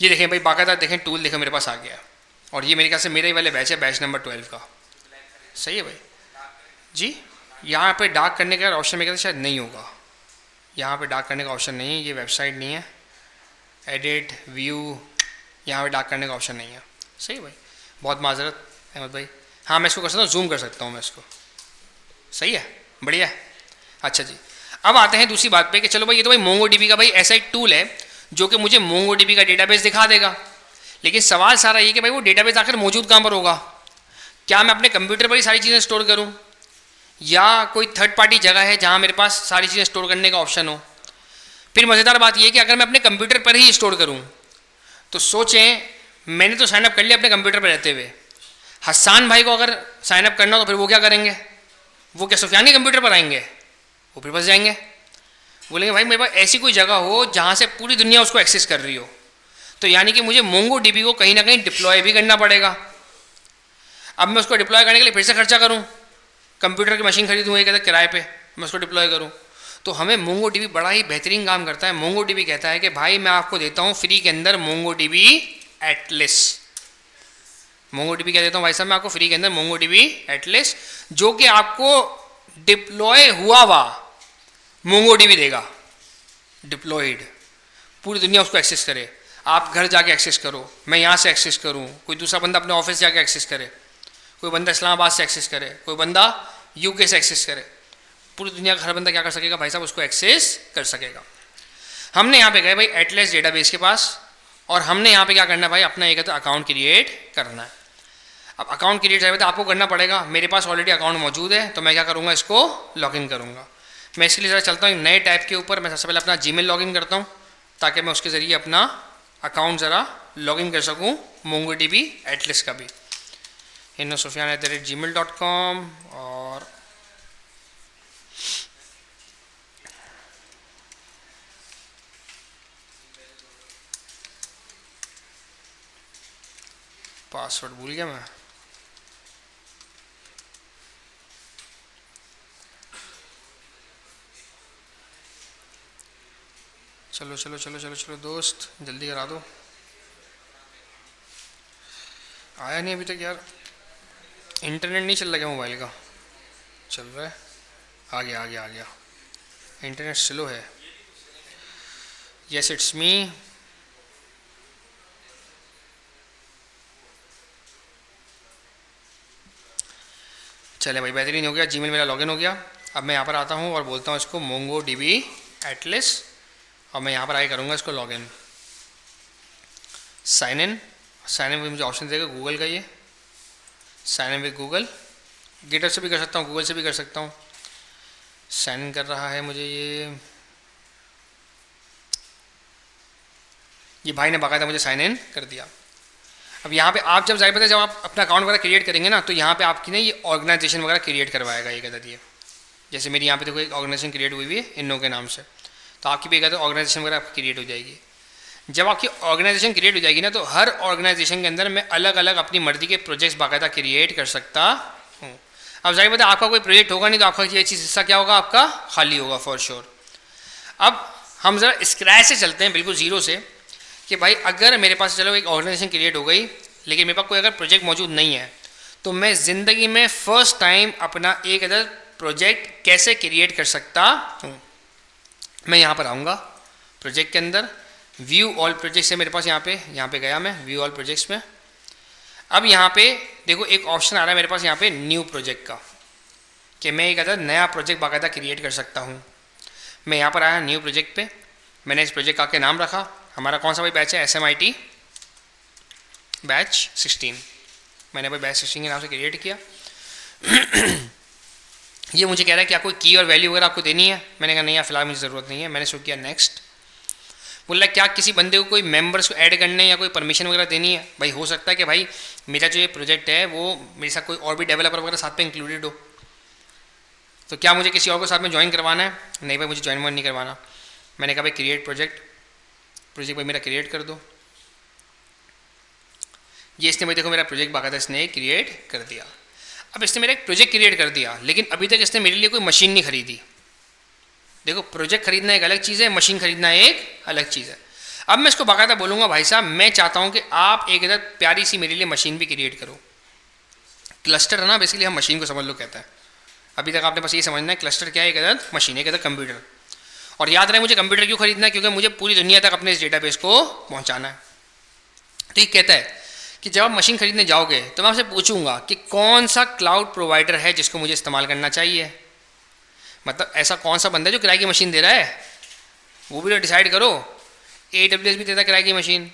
ये देखें भाई बाकायदा देखें टूल देखें मेरे पास आ गया, और ये मेरे ख्याल से मेरे ही वाले बैच है, बैच नंबर 12 का। सही है भाई जी। यहाँ पे डार्क करने का ऑप्शन मेरे ख्याल से शायद नहीं होगा, यहाँ पे डार्क करने का ऑप्शन नहीं है, ये वेबसाइट नहीं है, एडिट व्यू, यहाँ पे डार्क करने का ऑप्शन नहीं है। सही है भाई, बहुत माजरत अहमद भाई। हाँ मैं इसको कर सकता हूँ, जूम कर सकता हूँ मैं इसको, सही है, बढ़िया है। अच्छा जी, अब आते हैं दूसरी बात पे कि चलो भाई ये तो भाई मोंगोडीबी का भाई ऐसा एक टूल है जो कि मुझे मोंगोडीबी का डेटाबेस दिखा देगा, लेकिन सवाल सारा ये कि भाई वो डेटाबेस आखिर मौजूद कहाँ पर होगा? क्या मैं अपने कंप्यूटर पर ही सारी चीज़ें स्टोर करूँ, या कोई थर्ड पार्टी जगह है जहाँ मेरे पास सारी चीज़ें स्टोर करने का ऑप्शन हो? फिर मज़ेदार बात यह कि अगर मैं अपने कंप्यूटर पर ही स्टोर करूँ तो सोचें, मैंने तो साइनअप कर लिया अपने कंप्यूटर पर रहते हुए, हसान भाई को अगर साइनअप करना हो तो फिर वो क्या करेंगे? वो क्या सुफियान के कंप्यूटर पर आएंगे? वो फिर बस जाएंगे, बोलेंगे भाई मेरे पास ऐसी कोई जगह हो जहाँ से पूरी दुनिया उसको एक्सेस कर रही हो। तो यानी कि मुझे मोंगो डीबी को कहीं ना कहीं डिप्लॉय भी करना पड़ेगा। अब मैं उसको डिप्लॉय करने के लिए फिर से खर्चा करूँ, कंप्यूटर की मशीन खरीदूँ एक किराए पे, मैं उसको डिप्लॉय करूँ, तो हमें मोंगो डीबी बड़ा ही बेहतरीन काम करता है। मोंगो डीबी कहता है कि भाई मैं आपको देता हूँ फ्री के अंदर Mongo dB at least. Mongo dB क्या देता हूँ भाई साहब मैं आपको फ्री के अंदर? मोंगो डीबी एटलिस, जो कि आपको डिप्लॉय हुआ हुआ मोंगो डीबी देगा, डिप्लॉयड, पूरी दुनिया उसको एक्सेस करे। आप घर जाके एक्सेस करो, मैं यहाँ से एक्सेस करूँ, कोई दूसरा बंदा अपने ऑफिस जाके एक्सेस करे, कोई बंदा इस्लामाबाद से एक्सेस करे, कोई बंदा यूके से एक्सेस करे, पूरी दुनिया का हर बंदा क्या कर सकेगा भाई साहब? उसको एक्सेस कर सकेगा। हमने यहाँ पे गए भाई एटलेस डेटाबेस के पास, और हमने यहाँ पे क्या करना है भाई? अपना एक अकाउंट क्रिएट करना है। अब अकाउंट क्रिएट करना तो आपको करना पड़ेगा, मेरे पास ऑलरेडी अकाउंट मौजूद है, तो मैं क्या करूँगा? इसको लॉगिन करूँगा। मैं इसके लिए ज़रा चलता हूँ नए टैब के ऊपर। मैं सबसे पहले अपना जीमेल लॉगिन करता हूँ ताकि मैं उसके ज़रिए अपना अकाउंट ज़रा लॉगिन कर सकूँ मोंगो डीबी एटलिस का भी। innosufian@gmail.com, और पासवर्ड भूल गया मैं। चलो चलो चलो चलो चलो दोस्त, जल्दी करा दो। आया नहीं अभी तक यार, इंटरनेट नहीं चल रहा क्या मोबाइल का? चल रहा है, आ गया आ गया आ गया। इंटरनेट स्लो है। Yes it's me. चले भाई, बेहतरीन हो गया, जीमेल मेरा लॉगिन हो गया। अब मैं यहाँ पर आता हूँ और बोलता हूँ इसको मोंगो डीबी एटलिस, और मैं यहाँ पर आके करूँगा इसको login. Sign in, sign in मुझे ऑप्शन देगा गूगल का, ये sign in with Google, GitHub से भी कर सकता हूँ, गूगल से भी कर सकता हूँ। साइन इन कर रहा है मुझे ये भाई ने बाकायदा मुझे साइन इन कर दिया। अब यहाँ पे आप जब जब आप अपना अकाउंट वगैरह क्रिएट करेंगे ना, तो यहाँ पे आपकी ना ये ऑर्गेनाइजेशन वगैरह क्रिएट करवाएगा एक अदद ये। जैसे मेरी यहाँ पे देखो एक ऑर्गेनाइजेशन क्रिएट हुई हुई है इन्नो के नाम से, तो आपकी भी एक ऑर्गेनाइजेशन वगैरह आपकी क्रिएट हो जाएगी। जब आपकी ऑर्गेनाइजेशन क्रिएट हो जाएगी ना, तो हर ऑर्गेनाइजेशन के अंदर मैं अलग अलग अपनी मर्जी के प्रोजेक्ट्स बाकायदा क्रिएट कर सकता हूँ। अब जाहिर बात है आपका कोई प्रोजेक्ट होगा नहीं, तो आपका ये चीज़ हिस्सा क्या होगा? आपका खाली होगा फॉर श्योर। अब हम ज़रा स्क्रैच से चलते हैं, बिल्कुल ज़ीरो से, कि भाई अगर मेरे पास चलो एक ऑर्गेनाइजेशन क्रिएट हो गई, लेकिन मेरे पास कोई अगर प्रोजेक्ट मौजूद नहीं है, तो मैं ज़िंदगी में फ़र्स्ट टाइम अपना एक अदर प्रोजेक्ट कैसे क्रिएट कर सकता हूँ? मैं यहाँ पर आऊँगा प्रोजेक्ट के अंदर, व्यू ऑल प्रोजेक्ट्स है मेरे पास, यहाँ पे गया मैं व्यू ऑल प्रोजेक्ट्स में। अब यहाँ पे देखो एक ऑप्शन आ रहा है मेरे पास यहाँ पे न्यू प्रोजेक्ट का, कि मैं एक अदर नया प्रोजेक्ट बाकायदा क्रिएट कर सकता हूँ। मैं यहाँ पर आया न्यू प्रोजेक्ट पे, मैंने इस प्रोजेक्ट का के नाम रखा, हमारा कौन सा भाई बैच है? SMIT batch 16। मैंने भाई बैच 16 के नाम से क्रिएट किया। ये मुझे कह रहा है कि आपको की और वैल्यू वगैरह आपको देनी है। मैंने कहा नहीं यार फिलहाल मुझे ज़रूरत नहीं है। मैंने शुरू किया नेक्स्ट। बोला क्या किसी बंदे को कोई मेंबर्स को ऐड करने या कोई परमिशन वगैरह देनी है? भाई हो सकता है कि भाई मेरा जो ये प्रोजेक्ट है वो मेरे साथ कोई और भी डेवलपर वगैरह साथ में इंक्लूडेड हो, तो क्या मुझे किसी और को साथ में ज्वाइन करवाना है? नहीं भाई मुझे ज्वाइन नहीं करवाना। मैंने कहा भाई क्रिएट प्रोजेक्ट भाई मेरा क्रिएट कर दो। ये इसने भाई देखो मेरा प्रोजेक्ट बाकायदा इसने क्रिएट कर दिया। अब इसने मेरा एक प्रोजेक्ट क्रिएट कर दिया, लेकिन अभी तक इसने मेरे लिए कोई मशीन नहीं खरीदी। देखो प्रोजेक्ट खरीदना एक अलग चीज़ है, मशीन खरीदना एक अलग चीज़ है। अब मैं इसको बाकायदा बोलूँगा भाई साहब मैं चाहता हूँ कि आप एक इधर प्यारी सी मेरे लिए मशीन भी क्रिएट करो। क्लस्टर है ना, बेसिकली हम मशीन को समझ लो कहता है। अभी तक आपने बस ये समझना है क्लस्टर क्या है, एक इधर मशीन, एक इधर कंप्यूटर। और याद रहे मुझे कंप्यूटर क्यों खरीदना है? क्योंकि मुझे पूरी दुनिया तक अपने इस डेटाबेस को पहुँचाना है। तो ये कहता है कि जब आप मशीन खरीदने जाओगे तो मैं आपसे पूछूंगा कि कौन सा क्लाउड प्रोवाइडर है जिसको मुझे इस्तेमाल करना चाहिए। मतलब ऐसा कौन सा बंदा है जो किराए की मशीन दे रहा है, वो भी तो डिसाइड करो। AWS भी देता है किराए की मशीन,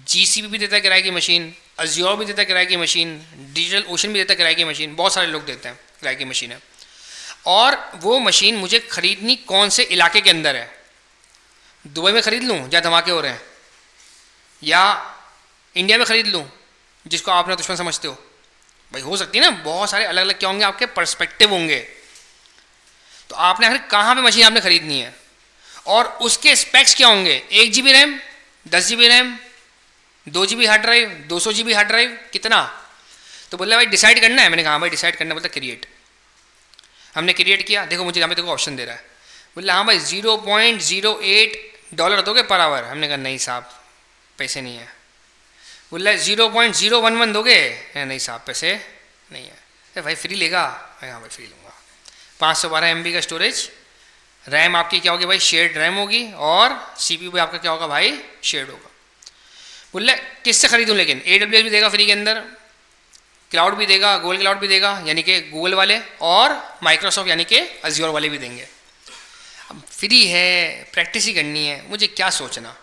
GCP भी देता है किराए की मशीन, अज्योर भी देता है किराए की मशीन, डिजिटल ओशन भी देता है किराए की मशीन, बहुत सारे लोग देते हैं किराए की मशीन है। और वो मशीन मुझे खरीदनी कौन से इलाके के अंदर है? दुबई में खरीद लूँ जहाँ धमाके हो रहे हैं, या इंडिया में खरीद लूँ जिसको आप अपना दुश्मन समझते हो? भाई हो सकती है ना, बहुत सारे अलग अलग क्या होंगे, आपके पर्सपेक्टिव होंगे। तो आपने आखिर कहाँ पे मशीन आपने खरीदनी है और उसके स्पेक्स क्या होंगे? 1 GB RAM, 10 GB RAM, 2 GB hard drive, 200 GB hard drive, कितना? तो बोला भाई डिसाइड करना है। मैंने कहा हाँ भाई डिसाइड करना है। बोलता क्रिएट। हमने क्रिएट किया, देखो मुझे यहाँ पे देखो ऑप्शन दे रहा है। बोला हाँ भाई $0.08 दोगे पर आवर? हमने कहा नहीं साहब पैसे नहीं है। बोला 0.011 दोगे? नहीं साहब पैसे नहीं है। अरे भाई फ्री लेगा? हाँ भाई फ्री लूँगा। 512 MB का स्टोरेज, रैम आपकी क्या होगी भाई? शेयर्ड रैम होगी, और CPU भी आपका क्या होगा भाई? शेयर्ड होगा। बोले किससे खरीदूँ? लेकिन AWS भी देगा फ्री के अंदर, क्लाउड भी देगा, गूगल क्लाउड भी देगा यानी कि गूगल वाले, और माइक्रोसॉफ्ट यानी कि अज्योर वाले भी देंगे। अब फ्री है, प्रैक्टिस ही करनी है, मुझे क्या सोचना,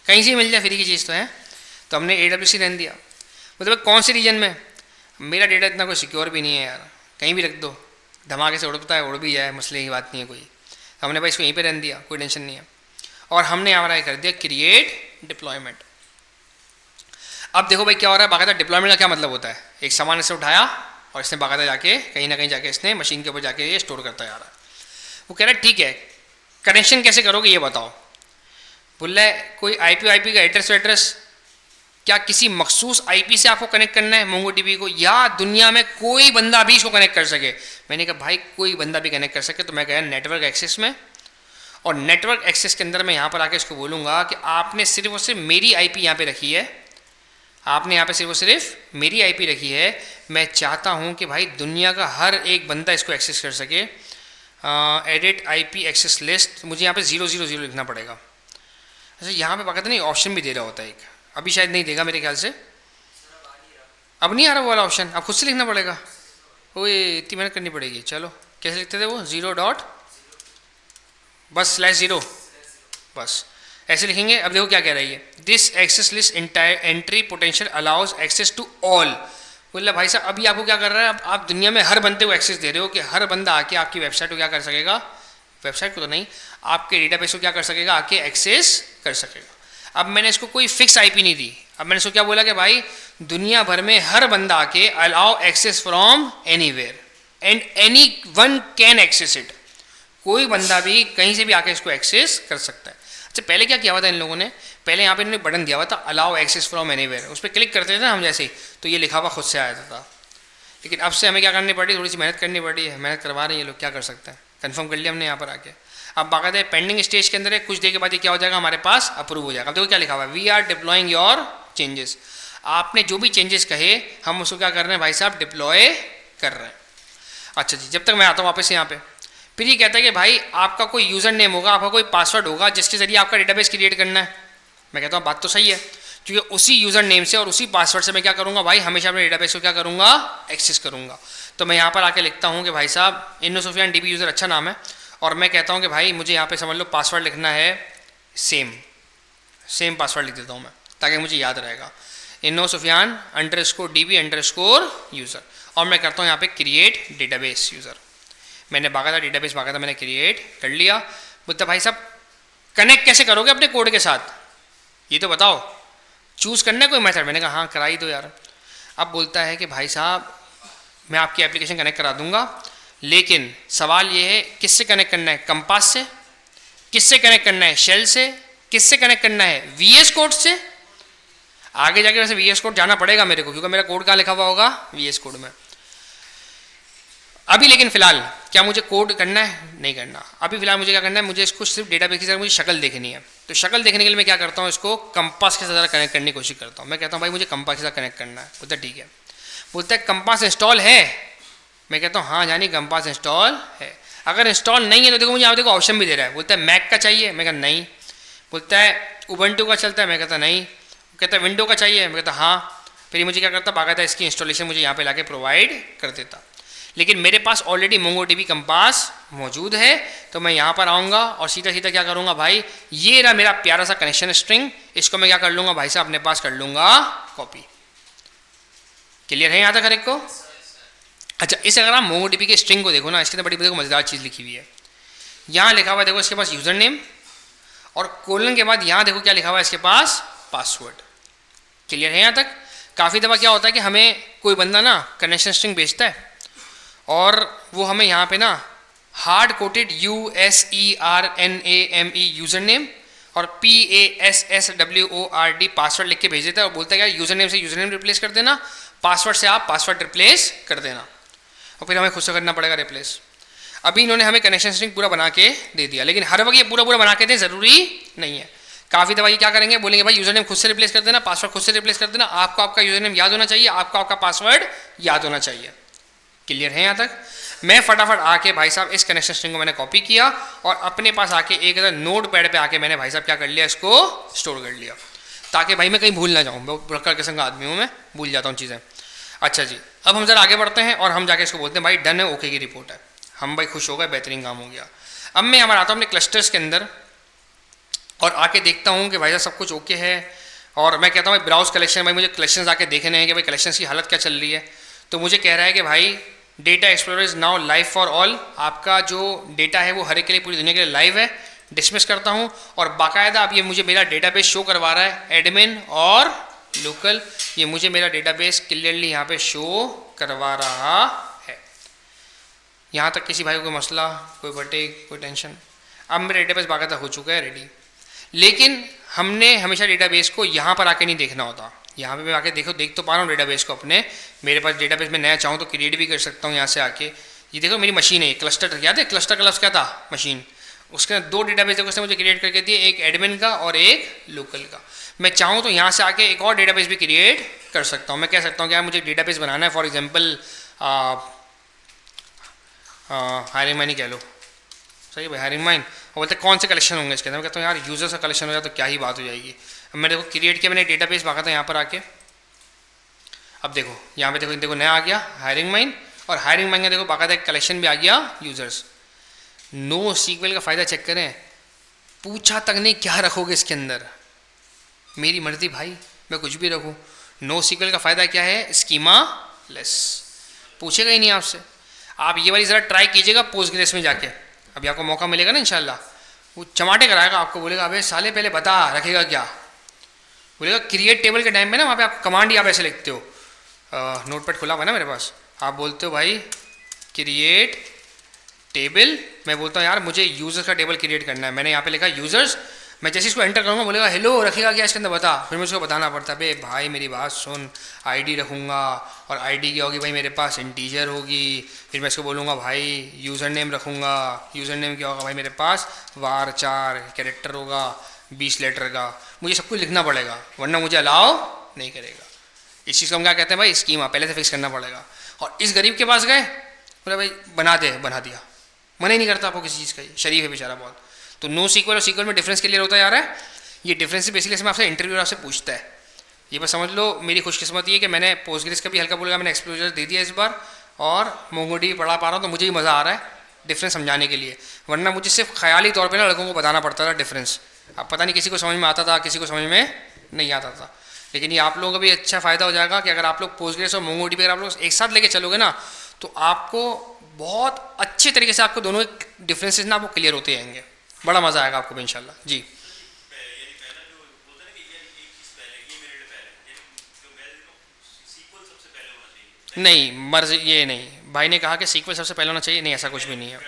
कहीं से मिल जाए फ्री की चीज़ तो है। तो हमने AWS रहने दिया। मतलब कौन से रीजन में? मेरा डेटा इतना कोई सिक्योर भी नहीं है यार, कहीं भी रख दो धमाके से उड़ता है, उड़ भी जाए, मसले की बात नहीं है कोई। हमने भाई इसको यहीं पे रहने दिया, कोई टेंशन नहीं है। और हमने हमारा कर दिया क्रिएट डिप्लॉयमेंट। अब देखो भाई क्या हो रहा है, बाकायदा डिप्लॉयमेंट का क्या मतलब होता है? एक सामान इससे उठाया और इसने बाकायदा जाके कहीं ना कहीं जाके इसने मशीन के ऊपर जाके ये स्टोर करता जा रहा है। वो कह रहा है ठीक है, कनेक्शन कैसे करोगे ये बताओ। बोल रहा है कोई IP का एड्रेस, क्या किसी मखसूस IP से आपको कनेक्ट करना है MongoDB को, या दुनिया में कोई बंदा भी इसको कनेक्ट कर सके? मैंने कहा भाई कोई बंदा भी कनेक्ट कर सके। तो मैं गया नेटवर्क एक्सेस में, और नेटवर्क एक्सेस के अंदर मैं यहाँ पर आके इसको बोलूँगा कि आपने सिर्फ और सिर्फ मेरी IP यहाँ पे रखी है, आपने यहाँ पे सिर्फ और सिर्फ मेरी IP रखी है। मैं चाहता हूँ कि भाई दुनिया का हर एक बंदा इसको एक्सेस कर सके। एडिट IP एक्सेस लिस्ट, मुझे यहाँ पे 000 लिखना पड़ेगा। अच्छा यहाँ पे बाकायदा नहीं ऑप्शन भी दे रहा होता है एक, अभी शायद नहीं देगा मेरे ख्याल से, अब नहीं आ रहा वो वाला ऑप्शन, अब खुद से लिखना पड़ेगा। ओए इतनी मेहनत करनी पड़ेगी। चलो कैसे लिखते थे वो? 0. बस /0 बस ऐसे लिखेंगे। अब देखो क्या कह रही है, this access list entry potential allows access to all. बोला भाई साहब अभी आपको क्या कर रहा है, आप दुनिया में हर बंदे को एक्सेस दे रहे हो कि हर बंदा आके आपकी वेबसाइट को क्या कर सकेगा, वेबसाइट को तो नहीं, आपके डेटाबेस को क्या कर सकेगा, आके एक्सेस कर सकेगा। अब मैंने इसको कोई फिक्स IP नहीं दी, अब मैंने इसको क्या बोला कि भाई दुनिया भर में हर बंदा आके allow access from anywhere and anyone can access it, कोई बंदा भी कहीं से भी आके इसको एक्सेस कर सकता है। अच्छा पहले क्या किया हुआ था इन लोगों ने, पहले यहाँ पे इन्होंने बटन दिया हुआ था अलाउ एक्सेस फ्रॉम एनीवेयर, उस पर क्लिक करते थे ना हम जैसे ही, तो ये लिखा हुआ खुद से आ जाता था। लेकिन अब से हमें क्या करनी पड़ी, थोड़ी सी मेहनत करनी पड़ी है, मेहनत करवा रहे हैं ये लोग, क्या कर सकते हैं, कंफर्म कर लिया हमने यहाँ पर आके। अब बाकायदा पेंडिंग स्टेज के अंदर है, कुछ देर के बाद ये क्या हो जाएगा, हमारे पास अप्रूव हो जाएगा। अब देखो क्या लिखा हुआ है, we are deploying your changes. आपने जो भी चेंजेस कहे हम उसको क्या कर रहे हैं भाई साहब, डिप्लॉय कर रहे हैं। अच्छा जी, जब तक मैं आता हूँ वापस यहाँ पे, फिर ये कहता है कि भाई आपका कोई यूज़र नेम होगा, आपका कोई पासवर्ड होगा जिसके ज़रिए आपका डेटाबेस क्रिएट करना है। मैं कहता हूँ बात तो सही है, क्योंकि उसी यूज़र नेम से और उसी पासवर्ड से मैं क्या करूँगा भाई, हमेशा अपने डेटाबेस को क्या करूँगा, एक्सेस करूँगा। तो मैं यहाँ पर आके लिखता हूँ कि भाई साहब इन्नो सुफियान DB यूज़र अच्छा नाम है, और मैं कहता हूँ कि भाई मुझे यहाँ पे समझ लो पासवर्ड लिखना है सेम पासवर्ड लिख देता हूँ मैं, ताकि मुझे याद रहेगा, इन्नो सुफियान _DB_ यूज़र। और मैं करता हूँ यहाँ पे क्रिएट डेटाबेस यूज़र। मैंने बाकायदा डेटाबेस बाकायदा मैंने क्रिएट कर लिया। बोलता भाई साहब कनेक्ट कैसे करोगे अपने कोड के साथ, ये तो बताओ, चूज़ करना है कोई मेथड। मैंने कहा हाँ करा ही दो यार। अब बोलता है कि भाई साहब मैं आपकी एप्लीकेशन कनेक्ट करा दूंगा, लेकिन सवाल ये है किससे कनेक्ट करना है, कंपास से, किससे कनेक्ट करना है, शेल से, किससे कनेक्ट करना है, VS कोड से। आगे जाके वैसे VS कोड जाना पड़ेगा मेरे को, क्योंकि मेरा कोड कहाँ लिखा हुआ होगा, VS कोड में। अभी लेकिन फिलहाल क्या मुझे कोड करना है, नहीं करना। अभी फिलहाल मुझे क्या करना है, मुझे इसको सिर्फ डेटाबेस की तरह मुझे शक्ल देखनी है। तो शक्ल देखने के लिए मैं क्या करता हूँ, इसको कंपास के साथ कनेक्ट करने की कोशिश करता हूँ। मैं कहता हूँ भाई मुझे कंपास के साथ कनेक्ट करना है। बोलता है ठीक है। बोलता है कंपास इंस्टॉल है। मैं कहता हूँ हाँ जानी कंपास इंस्टॉल है। अगर इंस्टॉल नहीं है तो देखो मुझे यहाँ देखो ऑप्शन भी दे रहा है। बोलता है मैक का चाहिए, मैं कहा नहीं। बोलता है उबंटू का चलता है, मैं कहता नहीं। कहता है विंडो का चाहिए, मैं कहता हाँ, फिर ये मुझे क्या करता, बाकायदा इसकी इंस्टॉलेशन मुझे यहाँ पे लाके प्रोवाइड कर देता। लेकिन मेरे पास ऑलरेडी मोंगोडीबी कंपास मौजूद है, तो मैं यहाँ पर आऊँगा और सीधा सीधा क्या करूँगा भाई, ये रहा मेरा प्यारा सा कनेक्शन स्ट्रिंग, इसको मैं क्या कर लूँगा भाई साहब, अपने पास कर लूँगा कॉपी। क्लियर है यहाँ तक हर एक को? अच्छा, इस अगर आप मोंगोडीबी के स्ट्रिंग को देखो ना, इसके अंदर बड़ी देखो मज़ेदार चीज़ लिखी हुई है। यहाँ लिखा हुआ है देखो इसके पास यूज़र नेम, और कोलन के बाद यहाँ देखो क्या लिखा हुआ है इसके पास, पासवर्ड। क्लियर है यहाँ तक? काफ़ी दफ़ा क्या होता है कि हमें कोई बंदा ना कनेक्शन स्ट्रिंग भेजता है और वो हमें यहाँ पे ना hard coated USERNAME user name और PASSWORD पासवर्ड लिख के भेज देता है और बोलता है यार यूज़र नेम से यूज़र नेम रिप्लेस कर देना, पासवर्ड से आप पासवर्ड रिप्लेस कर देना, और फिर हमें खुद से करना पड़ेगा रिप्लेस। अभी इन्होंने हमें कनेक्शन स्ट्रिंग पूरा बना के दे दिया, लेकिन हर वक्त ये पूरा बना के दें ज़रूरी नहीं है। काफ़ी दफ़ा ये क्या करेंगे, बोलेंगे भाई यूज़र नेम खुद से रिप्लेस कर देना, पासवर्ड खुद से रिप्लेस कर देना, आपको आपका यूज़र नेम याद होना चाहिए, आपको आपका पासवर्ड याद होना चाहिए। क्लियर है यहाँ तक? मैं फटाफट आके भाई साहब इस कनेक्शन स्ट्रिंग को मैंने कॉपी किया और अपने पास आके एक नोट पैड पर आके मैंने भाई साहब क्या कर लिया, इसको स्टोर कर लिया, ताकि भाई मैं कहीं भूल ना जाऊँ। बहुत बुरक्कड़ किस्म का आदमी हूँ, मैं भूल जाता हूँ चीज़ें। अच्छा जी, अब हम ज़रा आगे बढ़ते हैं और हम जाके इसको बोलते हैं भाई डन है, ओके की रिपोर्ट है, हम भाई खुश हो गए, बेहतरीन काम हो गया। अब मैं हमारा आता हूँ अपने क्लस्टर्स के अंदर और आके देखता हूँ कि भाई सब कुछ ओके है, और मैं कहता हूँ भाई ब्राउज कलेक्शन, भाई मुझे कलेक्शंस आके देखने हैं कि भाई कलेक्शंस की हालत क्या चल रही है। तो मुझे कह रहा है कि भाई data explorer is now live for all, आपका जो डेटा है वो हर एक के लिए, पूरी दुनिया के लिए लाइव है। डिसमिस करता हूँ और बाकायदा अब ये मुझे मेरा डेटाबेस शो करवा रहा है, एडमिन और लोकल, ये मुझे मेरा डेटाबेस क्लियरली यहाँ पे शो करवा रहा है। यहाँ तक किसी भाई को कोई मसला, कोई बटे, कोई टेंशन? अब मेरा डेटाबेस बाकायदा हो चुका है रेडी। लेकिन हमने हमेशा डेटाबेस को यहाँ पर आके नहीं देखना होता, यहाँ पे मैं आके देख तो पा रहा हूँ डेटाबेस को अपने, मेरे पास डेटाबेस में नया चाहूँ तो क्रिएट भी कर सकता हूँ यहाँ से आके। ये देखो मेरी मशीन है, क्लस्टर, याद है क्लस्टर का लफ्ज़ क्या था, मशीन। उसके अंदर दो डेटाबेस देखो उसने मुझे क्रिएट करके दिए, एक एडमिन का और एक लोकल का। मैं चाहूँ तो यहाँ से आके एक और डेटाबेस भी क्रिएट कर सकता हूँ। मैं कह सकता हूँ कि यार मुझे डेटाबेस बनाना है, फॉर एग्जांपल हायरिंग माइन ही कह लो, सही है भाई, हायरिंग माइन। और बोलते कौन से कलेक्शन होंगे इसके अंदर, मैं कहता हूँ यार यूज़र्स का कलेक्शन हो जाए तो क्या ही बात हो जाएगी। अब मैंने देखो क्रिएट किया, मैंने डेटाबेस भागा था यहाँ पर आके। अब देखो यहाँ पे देखो नया आ गया हायरिंग माइन, और हायरिंग माइन का देखो बाकायदा एक कलेक्शन भी आ गया यूज़र्स। नो सीक्वल का फ़ायदा चेक करें, पूछा तक नहीं क्या रखोगे इसके अंदर, मेरी मर्जी भाई, मैं कुछ भी रखूँ। नो सीक्वल का फ़ायदा क्या है, स्कीमा लेस, पूछेगा ही नहीं आपसे। आप ये वाली ज़रा ट्राई कीजिएगा पोस्टग्रेस में जाके, अभी आपको मौका मिलेगा ना इंशाल्लाह, वो चमाटे कराएगा आपको, बोलेगा अबे साले पहले बता रखेगा क्या, बोलेगा क्रिएट टेबल के टाइम पे ना वहाँ पे आप कमांड ही आप ऐसे लिखते हो, नोटपैड खुला हुआ ना मेरे पास, आप बोलते हो भाई क्रिएट टेबल, मैं बोलता हूँ यार मुझे यूज़र्स का टेबल क्रिएट करना है, मैंने यहाँ पे लिखा यूज़र्स, मैं जैसे इसको एंटर करूँगा बोलेगा हेलो रखेगा क्या इसके अंदर बता, फिर मुझे उसको बताना पड़ता है बे भाई मेरी बात सुन, आईडी रखूँगा, और आईडी क्या होगी भाई मेरे पास इंटीजर होगी, फिर मैं इसको बोलूँगा भाई यूज़र नेम रखूँगा, यूज़र नेम क्या होगा भाई मेरे पास var4 कैरेक्टर होगा 20 लेटर का, मुझे सब कुछ लिखना पड़ेगा वरना मुझे अलाउ नहीं करेगा। इस चीज़ को हम क्या कहते हैं भाई स्कीमा, पहले से फिक्स करना पड़ेगा। और इस गरीब के पास गए बोले भाई बना दिया, मना ही नहीं करता आपको किसी चीज़ का, शरीफ है बेचारा बहुत। तो नो सीक्वल और सीक्वल में डिफरेंस क्लियर होता जा रहा है। ये डिफरेंस बेसिकली इसमें आपसे इंटरव्यू आपसे पूछता है, ये बस समझ लो। मेरी खुशकिस्मती है कि मैंने पोस्टग्रेस का भी हल्का बोलेगा, मैंने एक्सपोजर दे दिया इस बार, और मोंगोडीबी पढ़ा पा रहा हूँ तो मुझे ही मज़ा आ रहा है डिफरेंस समझाने के लिए, वरना मुझे सिर्फ ख्याली तौर पर ना लड़कों को बताना पड़ता था डिफरेंस। अब पता नहीं किसी को समझ में आता था, किसी को समझ में नहीं आता था, लेकिन ये आप लोगों का भी अच्छा फ़ायदा हो जाएगा कि अगर आप लोग पोस्टग्रेस और मोंगोडीबी अगर आप लोग एक साथ लेके चलोगे ना तो आपको बहुत अच्छे तरीके से आपको दोनों डिफरेंसेस ना आपको क्लियर होते जाएंगे, बड़ा मज़ा आएगा आपको भी इंशाल्लाह जी। नहीं मर्ज ये नहीं, भाई ने कहा कि सीक्वल सबसे पहले होना चाहिए, नहीं ऐसा कुछ भी नहीं है।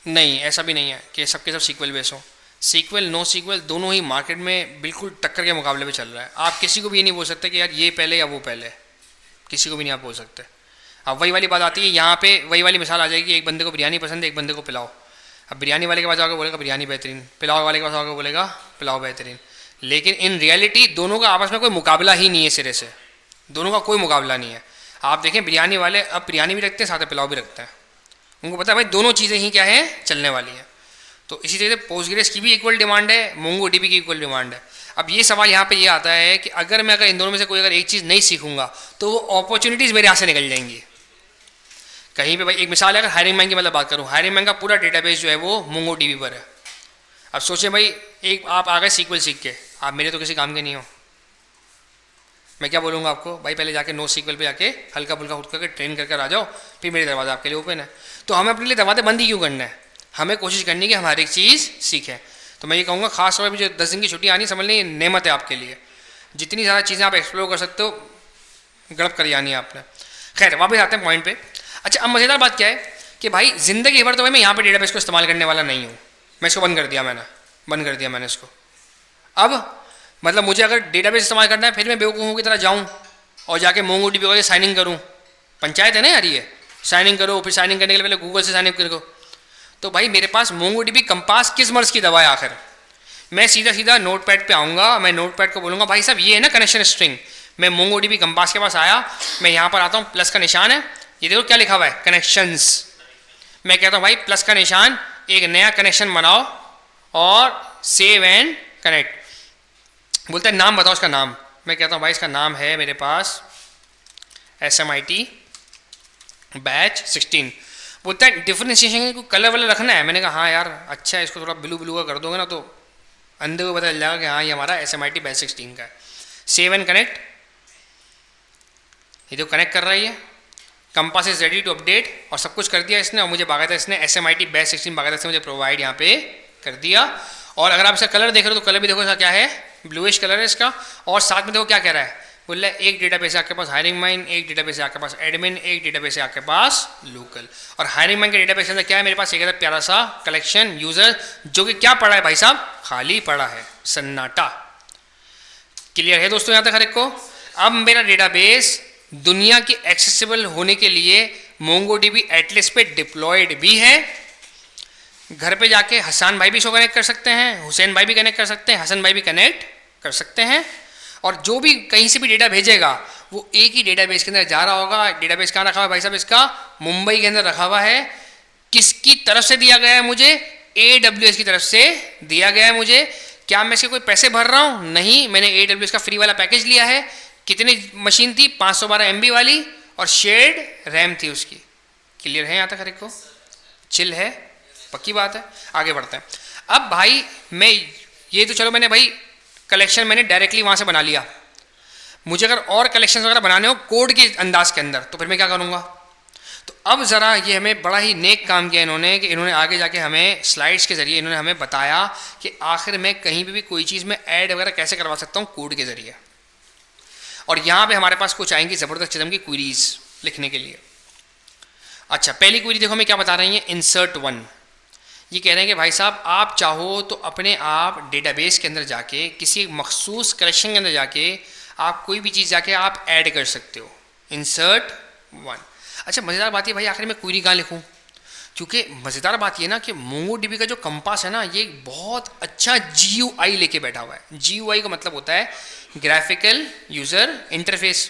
नहीं ऐसा भी नहीं है कि सबके सब सीक्वल बेस हो, सीक्वल नो सीक्वल दोनों ही मार्केट में बिल्कुल टक्कर के मुकाबले पे चल रहा है। आप किसी को भी ये नहीं बोल सकते कि यार ये पहले या वो पहले, किसी को भी नहीं आप बोल सकते। अब वही वाली बात आती है यहाँ पे, वही वाली मिसाल आ जाएगी, एक बंदे को बिरयानी पसंद है, एक बंदे को पिलाओ। अब बिरयानी वाले के पास जाओगे बोलेगा बिरयानी बेहतरीन, पिलाओ वाले के पास जाओगे बोलेगा पिलाओ बेहतरीन, लेकिन इन रियलिटी दोनों का आपस में कोई मुकाबला ही नहीं है, सिरे से दोनों का कोई मुकाबला नहीं है। आप देखें बिरयानी वाले अब बिरयानी भी रखते हैं साथ में पिलाओ भी रखते हैं, उनको पता है भाई दोनों चीज़ें ही क्या है चलने वाली हैं। तो इसी तरह से पोस्टग्रेस की भी इक्वल डिमांड है, मोंगो डीबी की इक्वल डिमांड है। अब ये सवाल यहाँ पे ये आता है कि अगर मैं इन दोनों में से कोई अगर एक चीज़ नहीं सीखूंगा तो वो अपॉर्चुनिटीज़ मेरे यहाँ से निकल जाएंगी कहीं पे। भाई एक मिसाल है, अगर हायरिंग मैन की मतलब बात करूँ, हायरिंग मैन का पूरा डेटाबेस जो है वो मोंगो डीबी पर है। अब सोचें भाई, एक आप आ गए सीक्वल सीख के, आप मेरे तो किसी काम के नहीं हो, मैं क्या बोलूँगा आपको, भाई पहले जाके नो सीक्वल पे जाके हल्का फुल्का खुद करके ट्रेन करके आ जाओ, फिर मेरे दरवाजा आपके लिए ओपन है। तो हमें अपने लिए दरवाजे बंद ही क्यों करना है, हमें कोशिश करनी है कि हम हर एक चीज़ सीखें। तो मैं ये कहूँगा खास तौर पर जो 10 दिन की छुट्टी आनी, समझ लें ये नेमत है आपके लिए, जितनी ज़्यादा चीज़ें आप एक्सप्लोर कर सकते हो गड़प कर आनी है आपने। खैर वापस आते हैं पॉइंट पे। अच्छा, अब मज़ेदार बात क्या है कि भाई ज़िंदगी भर तो भाई मैं यहाँ पे डेटाबेस को इस्तेमाल करने वाला नहीं हूँ, मैं इसको बंद कर दिया मैंने इसको। अब मतलब मुझे अगर डेटाबेस इस्तेमाल करना है, फिर मैं बेवकूफ़ों की तरह जाऊँ और जाके मोंगो डीबी वगैरह साइन इन करूँ, पंचायत है ना यार, ये साइन इन करो, फिर साइन इन करने के लिए पहले गूगल से साइन इन करो। तो भाई मेरे पास मोंगो डीबी कंपास किस मर्ज की दवा है आखिर। मैं सीधा नोट पैड पर आऊँगा, मैं नोट पैड को बोलूँगा भाई साहब ये है ना कनेक्शन स्ट्रिंग, मैं मोंगो डीबी कंपास के पास आया, मैं यहाँ पर आता हूँ, प्लस का निशान है, ये देखो क्या लिखा हुआ है, कनेक्शंस। मैं कहता हूँ भाई प्लस का निशान, एक नया कनेक्शन बनाओ और सेव एंड कनेक्ट। बोलता है नाम बताओ इसका नाम, मैं कहता हूँ भाई इसका नाम है मेरे पास SMIT बैच 16। बोलता है डिफरेंशिएशन को कलर वाला रखना है, मैंने कहा हाँ यार अच्छा है, इसको थोड़ा ब्लू ब्लू का कर दोगे ना तो अंधे को पता चल जाएगा कि हाँ ये हमारा SMIT बैच 16 का है। सेव एंड कनेक्ट, ये तो कनेक्ट कर रही है, Compass is ready to update, और सब कुछ कर दिया इसने, और मुझे बाकायदा इसने SMIT बैच 16 बाकायदा से मुझे प्रोवाइड यहाँ पे कर दिया। और अगर आप इसका कलर देख रहे हो तो कलर भी देखो इसका क्या है, ब्लूइश कलर है इसका। और साथ में देखो क्या कह रहा है, बोल रहा है एक डेटाबेस है आपके पास हायरिंग माइन, एक डेटाबेस है आपके पास एडमिन, एक डेटाबेस है आपके पास लोकल। और हायरिंग माइन के डेटाबेस के अंदर क्या है, मेरे पास एक प्यारा सा कलेक्शन यूजर, जो कि क्या पड़ा है भाई साहब, खाली पड़ा है, सन्नाटा। क्लियर है दोस्तों यहाँ तक हर एक को। अब मेरा डेटाबेस दुनिया की एक्सेसिबल होने के लिए मोंगो डीबी एटलिस पे डिप्लॉयड भी है। घर पे जाके हसन भाई भी इसको कनेक्ट कर सकते हैं, हुसैन भाई भी कनेक्ट कर सकते हैं, हसन भाई भी कनेक्ट कर सकते हैं। और जो भी कहीं से भी डेटा भेजेगा वो एक ही डेटाबेस के अंदर जा रहा होगा। डेटाबेस कहाँ रखा हुआ है भाई साहब, इसका मुंबई के अंदर रखा हुआ है। किसकी तरफ से दिया गया है मुझे, AWS की तरफ से दिया गया है मुझे। क्या मैं इसके कोई पैसे भर रहा हूँ, नहीं, मैंने AWS का फ्री वाला पैकेज लिया है। कितनी मशीन थी, 512 MB वाली, और शेयर्ड रैम थी उसकी। क्लियर है यहाँ तक हर एक को, चिल है, पक्की बात है। आगे बढ़ते हैं। अब भाई मैं ये तो चलो मैंने भाई कलेक्शन मैंने डायरेक्टली वहाँ से बना लिया, मुझे अगर और कलेक्शन वगैरह बनाने हो कोड के अंदाज के अंदर तो फिर मैं क्या करूँगा। तो अब ज़रा ये हमें बड़ा ही नेक काम किया इन्होंने कि इन्होंने आगे जाके हमें स्लाइड्स के ज़रिए इन्होंने हमें बताया कि आखिर मैं कहीं भी कोई चीज़ में ऐड वगैरह कैसे करवा सकता हूँ कोड के ज़रिए। और यहाँ पे हमारे पास कुछ आएंगी ज़बरदस्त किस्म की क्वेरीज लिखने के लिए। अच्छा, पहली क्वेरी देखो हमें क्या बता रही है, इंसर्ट 1। ये कह रहे हैं कि भाई साहब आप चाहो तो अपने आप डेटाबेस के अंदर जाके किसी एक मखसूस कलेक्शन के अंदर जाके आप कोई भी चीज़ जाके आप ऐड कर सकते हो। इंसर्ट 1। अच्छा, मज़ेदार बात है भाई आखिर में क्वेरी कहाँ लिखूँ, क्योंकि मज़ेदार बात ये ना कि मोंगो डीबी का जो कंपास है ना ये एक बहुत अच्छा GUI लेके बैठा हुआ है। GUI का मतलब होता है ग्राफिकल यूज़र इंटरफेस।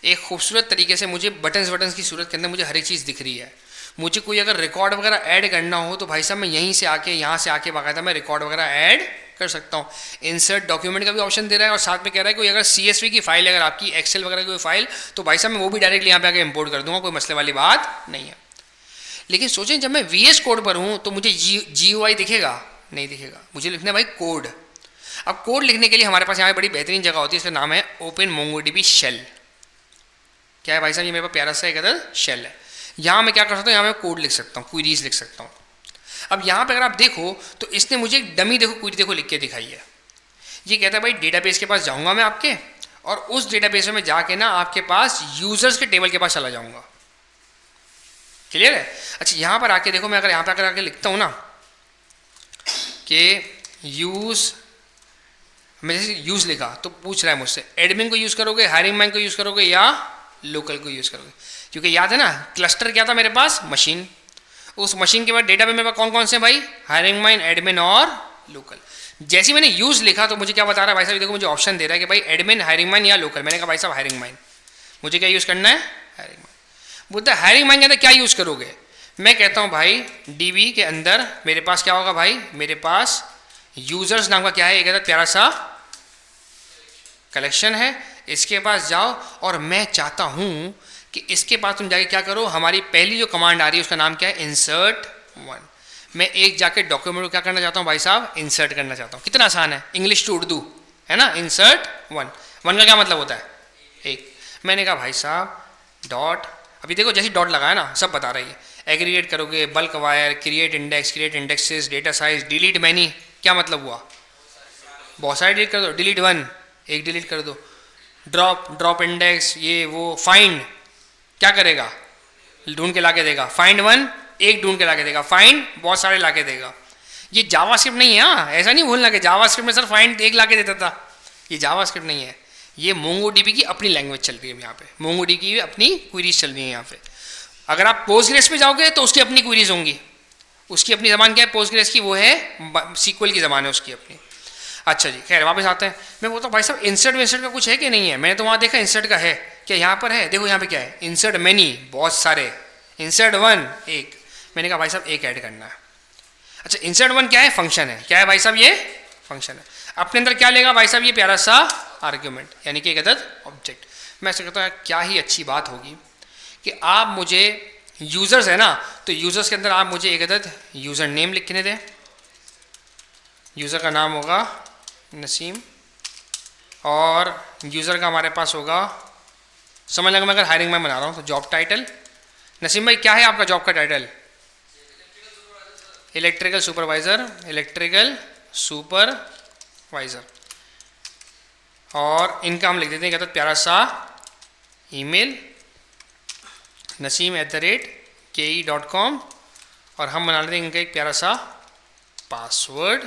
एक खूबसूरत तरीके से मुझे बटन्स की सूरत के अंदर मुझे हर एक चीज़ दिख रही है। मुझे कोई अगर रिकॉर्ड वगैरह ऐड करना हो तो भाई साहब मैं यहीं से आके यहाँ से आके बाकायदा मैं रिकॉर्ड वगैरह ऐड कर सकता हूँ। इंसर्ट डॉक्यूमेंट का भी ऑप्शन दे रहा है, और साथ में कह रहा है कोई अगर CSV की फाइल अगर आपकी एक्सेल वगैरह की कोई फाइल तो भाई साहब मैं वो भी डायरेक्टली यहाँ पे आके इंपोर्ट कर दूंगा, कोई मसले वाली बात नहीं है। लेकिन सोचें जब मैं VS कोड पर हूँ तो मुझे GUI दिखेगा, नहीं दिखेगा, मुझे लिखना है भाई कोड। अब कोड लिखने के लिए हमारे पास यहाँ बड़ी बेहतरीन जगह होती है, इसका नाम है ओपन मोंगोडीबी शेल। क्या है भाई साहब, ये मेरे पास प्यारा सा एक अदर शेल है। यहाँ मैं क्या कर सकता हूँ, यहाँ मैं कोड लिख सकता हूँ, क्वेरीज लिख सकता हूँ। अब यहाँ पे अगर आप देखो तो इसने मुझे एक डमी देखो क्वेरी देखो लिख के दिखाई है। ये कहता है भाई डेटाबेस के पास जाऊँगा मैं आपके, और उस डेटाबेस में जाके ना आपके पास यूजर्स के टेबल के पास चला जाऊँगा। क्लियर है। अच्छा, यहाँ पर आके देखो, मैं अगर यहाँ पर आके लिखता हूँ ना कि यूज़, मैं जैसे यूज़ लिखा तो पूछ रहा है मुझसे एडमिन को यूज़ करोगे, हायरिंग मैन को यूज़ करोगे या लोकल को यूज़ करोगे। क्योंकि याद है ना क्लस्टर क्या था मेरे पास, मशीन। उस मशीन के बाद डेटा में मेरे पास कौन कौन से भाई, हायरिंग मैन, एडमिन और लोकल। जैसे ही मैंने यूज़ लिखा तो मुझे क्या बता रहा है भाई साहब, देखो मुझे ऑप्शन दे रहा है कि भाई एडमिन, हायरिंग मैन या लोकल। मैंने कहा भाई साहब हायरिंग मैन, मुझे क्या यूज़ करना है, हायरिंग मैन। बोलता है हायरिंग मैन के अंदर क्या यूज़ करोगे। मैं कहता हूँ भाई डीबी के अंदर मेरे पास क्या होगा भाई, मेरे पास यूजर्स नाम का क्या है, एक अदद प्यारा सा कलेक्शन है। इसके पास जाओ और मैं चाहता हूँ कि इसके पास तुम जाके क्या करो, हमारी पहली जो कमांड आ रही है उसका नाम क्या है, इंसर्ट वन। मैं एक जाके डॉक्यूमेंट को क्या करना चाहता हूँ भाई साहब, इंसर्ट करना चाहता हूँ। कितना आसान है, इंग्लिश टू उर्दू है ना। इंसर्ट वन, वन का क्या मतलब होता है, एक। मैंने कहा भाई साहब डॉट, अभी देखो जैसे डॉट लगाया ना सब बता रही है। एग्रीगेट करोगे, bulk wire, create indexes, data size, delete many, क्या मतलब हुआ, बहुत सारे डिलीट कर दो। डिलीट वन, एक डिलीट कर दो। ड्रॉप इंडेक्स, ये वो। फाइंड क्या करेगा, ढूंढ के ला के देगा। फाइंड वन, एक ढूंढ के ला के देगा। फाइंड बहुत सारे ला के देगा। ये जावास्क्रिप्ट नहीं है, हाँ ऐसा नहीं भूलना कि जावास्क्रिप्ट में सर फाइंड एक ला के देता था, ये जावास्क्रिप्ट नहीं है। ये मोंगोडीबी की अपनी लैंग्वेज चल रही है यहाँ पे, मोंगोडीबी की अपनी क्वेरीज चल रही है यहाँ पे। अगर आप पोस्टग्रेस पे जाओगे तो उसकी अपनी क्वेरीज होंगी, उसकी अपनी ज़बान क्या है पोस्टग्रेस की, वो है सीक्वल की ज़बान है उसकी अपनी। अच्छा जी, खैर वापस आते हैं। मैं बोलता हूँ भाई साहब इंसर्ट का कुछ है कि नहीं है। मैंने तो वहाँ देखा इंसर्ट का है, क्या यहाँ पर है, देखो यहाँ पे क्या है, इंसर्ट मैनी, बहुत सारे। इंसर्ट वन, एक। मैंने कहा भाई साहब एक ऐड करना है। अच्छा इंसर्ट वन क्या है, फंक्शन है। क्या है भाई साहब, ये फंक्शन है। अपने अंदर क्या लेगा भाई साहब, ये प्यारा सा आर्ग्यूमेंट, यानी कि एक अदद ऑब्जेक्ट। मैं ऐसा कहता हूँ क्या ही अच्छी बात होगी कि आप मुझे यूज़र्स है ना, तो यूज़र्स के अंदर आप मुझे एक अदद यूज़र नेम लिखने दें। यूज़र का नाम होगा नसीम, और यूज़र का हमारे पास होगा, समझ लगा मैं अगर हायरिंग मैन बना रहा हूँ तो जॉब टाइटल। नसीम भाई क्या है आपका जॉब का title, electrical supervisor, electrical supervisor. और इनका हम लिख देते हैं, कहते हैं प्यारा सा ईमेल naseem@ke.com, और हम बना लेते हैं इनका एक प्यारा सा पासवर्ड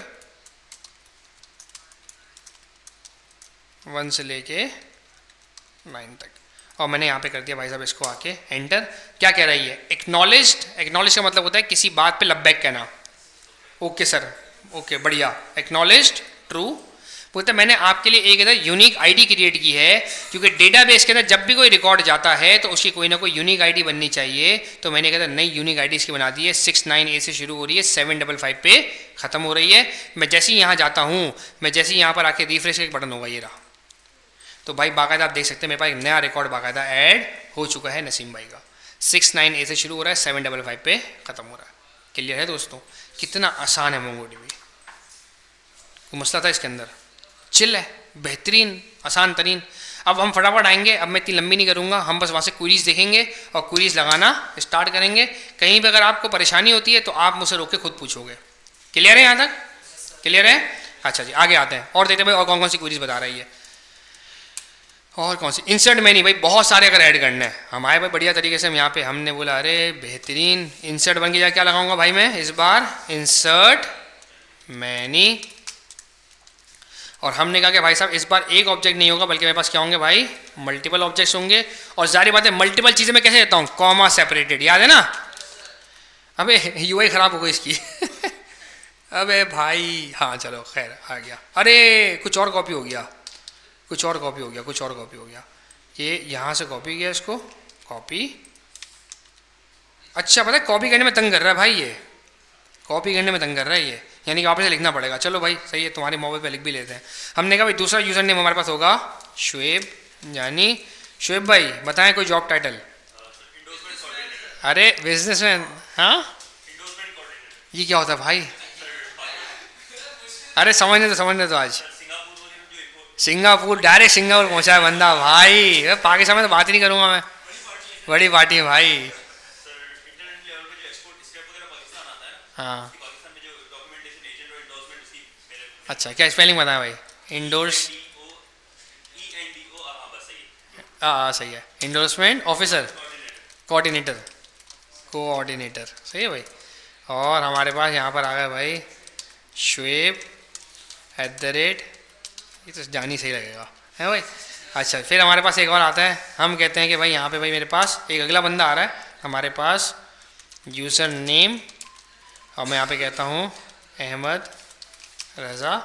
1 से लेके 9 तक। और मैंने यहाँ पे कर दिया भाई साहब इसको आके एंटर। क्या कह रही है, एक्नॉलेज्ड। एक्नॉलेज का मतलब होता है किसी बात पे लबैक कहना। ओके सर, ओके बढ़िया, एक्नॉलेज्ड, ट्रू। बोलते हैं मैंने आपके लिए एक इधर यूनिक आईडी क्रिएट की है, क्योंकि डेटाबेस के अंदर जब भी कोई रिकॉर्ड जाता है तो उसकी कोई ना कोई यूनिक आईडी बननी चाहिए। तो मैंने कहता नई यूनिक आईडी इसकी बना दी है, 69A से शुरू हो रही है, 755 पे ख़त्म हो रही है। मैं जैसे ही यहाँ जाता हूँ, मैं जैसे ही यहाँ पर आके रिफ्रेश एक बटन होगा, ये रहा, तो भाई बाकायदा आप देख सकते हैं मेरे पास एक नया रिकॉर्ड बाकायदा ऐड हो चुका है नसीम भाई का। 69A से शुरू हो रहा है, 755 पे ख़त्म हो रहा है। क्लियर है दोस्तों, कितना आसान है मोंगोडीबी, कोई मसला था इसके अंदर, चिल है, बेहतरीन, आसान तरीन। अब हम फटाफट आएंगे, अब मैं इतनी लंबी नहीं करूँगा, हम बस वहाँ से क्वेरीज देखेंगे और क्वेरीज लगाना स्टार्ट करेंगे। कहीं भी अगर आपको परेशानी होती है तो आप मुझसे रोक के खुद पूछोगे। क्लियर है यहाँ तक, क्लियर है। अच्छा जी आगे आते हैं और देखते हैं भाई और कौन कौन सी क्वेरीज बता रही है, और कौन सी। इंसर्ट मैनी, भाई बहुत सारे अगर ऐड करना है हमारे भाई बढ़िया तरीके से हम यहाँ पे हमने बोला अरे बेहतरीन। इंसर्ट बन के जा क्या लगाऊंगा भाई मैं इस बार, इंसर्ट मैनी। और हमने कहा कि भाई साहब इस बार एक ऑब्जेक्ट नहीं होगा बल्कि मेरे पास क्या होंगे भाई, मल्टीपल ऑब्जेक्ट्स होंगे। और जारी बात है मल्टीपल चीज़ें मैं कैसे देता हूँ, कॉमा सेपरेटेड, याद है ना। अबे यूआई ख़राब हो गई इसकी अबे भाई हाँ चलो खैर आ गया। अरे कुछ और कॉपी हो गया, कुछ और कॉपी हो गया, कुछ और कॉपी हो गया। ये यहाँ से कॉपी किया, इसको कॉपी। अच्छा पता है कॉपी करने में तंग कर रहा है भाई, ये कॉपी करने में तंग कर रहा है ये, यानी कि वापस से लिखना पड़ेगा। चलो भाई सही है, तुम्हारे मोबाइल पे लिख भी लेते हैं। हमने कहा भाई दूसरा यूज़र नेम हमारे पास होगा शुएब, यानी शुएब भाई बताएं कोई जॉब टाइटल। अरे बिजनेसमैन, हाँ ये क्या होता है भाई, अरे समझने तो आज सिंगापुर, डायरेक्ट सिंगापुर पहुंचा है बंदा भाई। पाकिस्तान में तो बात ही नहीं करूंगा मैं, बड़ी पार्टी है भाई। हाँ अच्छा क्या स्पेलिंग बताया भाई, इंडोर्स, हाँ सही है, इंडोर्समेंट ऑफिसर, कोऑर्डिनेटर, कोऑर्डिनेटर सही है भाई। और हमारे पास यहाँ पर आ गया भाई शुएब @ ये तो जानी सही लगेगा है भाई। अच्छा फिर हमारे पास एक और आता है, हम कहते हैं कि भाई यहाँ पे भाई मेरे पास एक अगला बंदा आ रहा है, हमारे पास यूज़र नेम, और मैं यहाँ पे कहता हूँ अहमद रज़ा।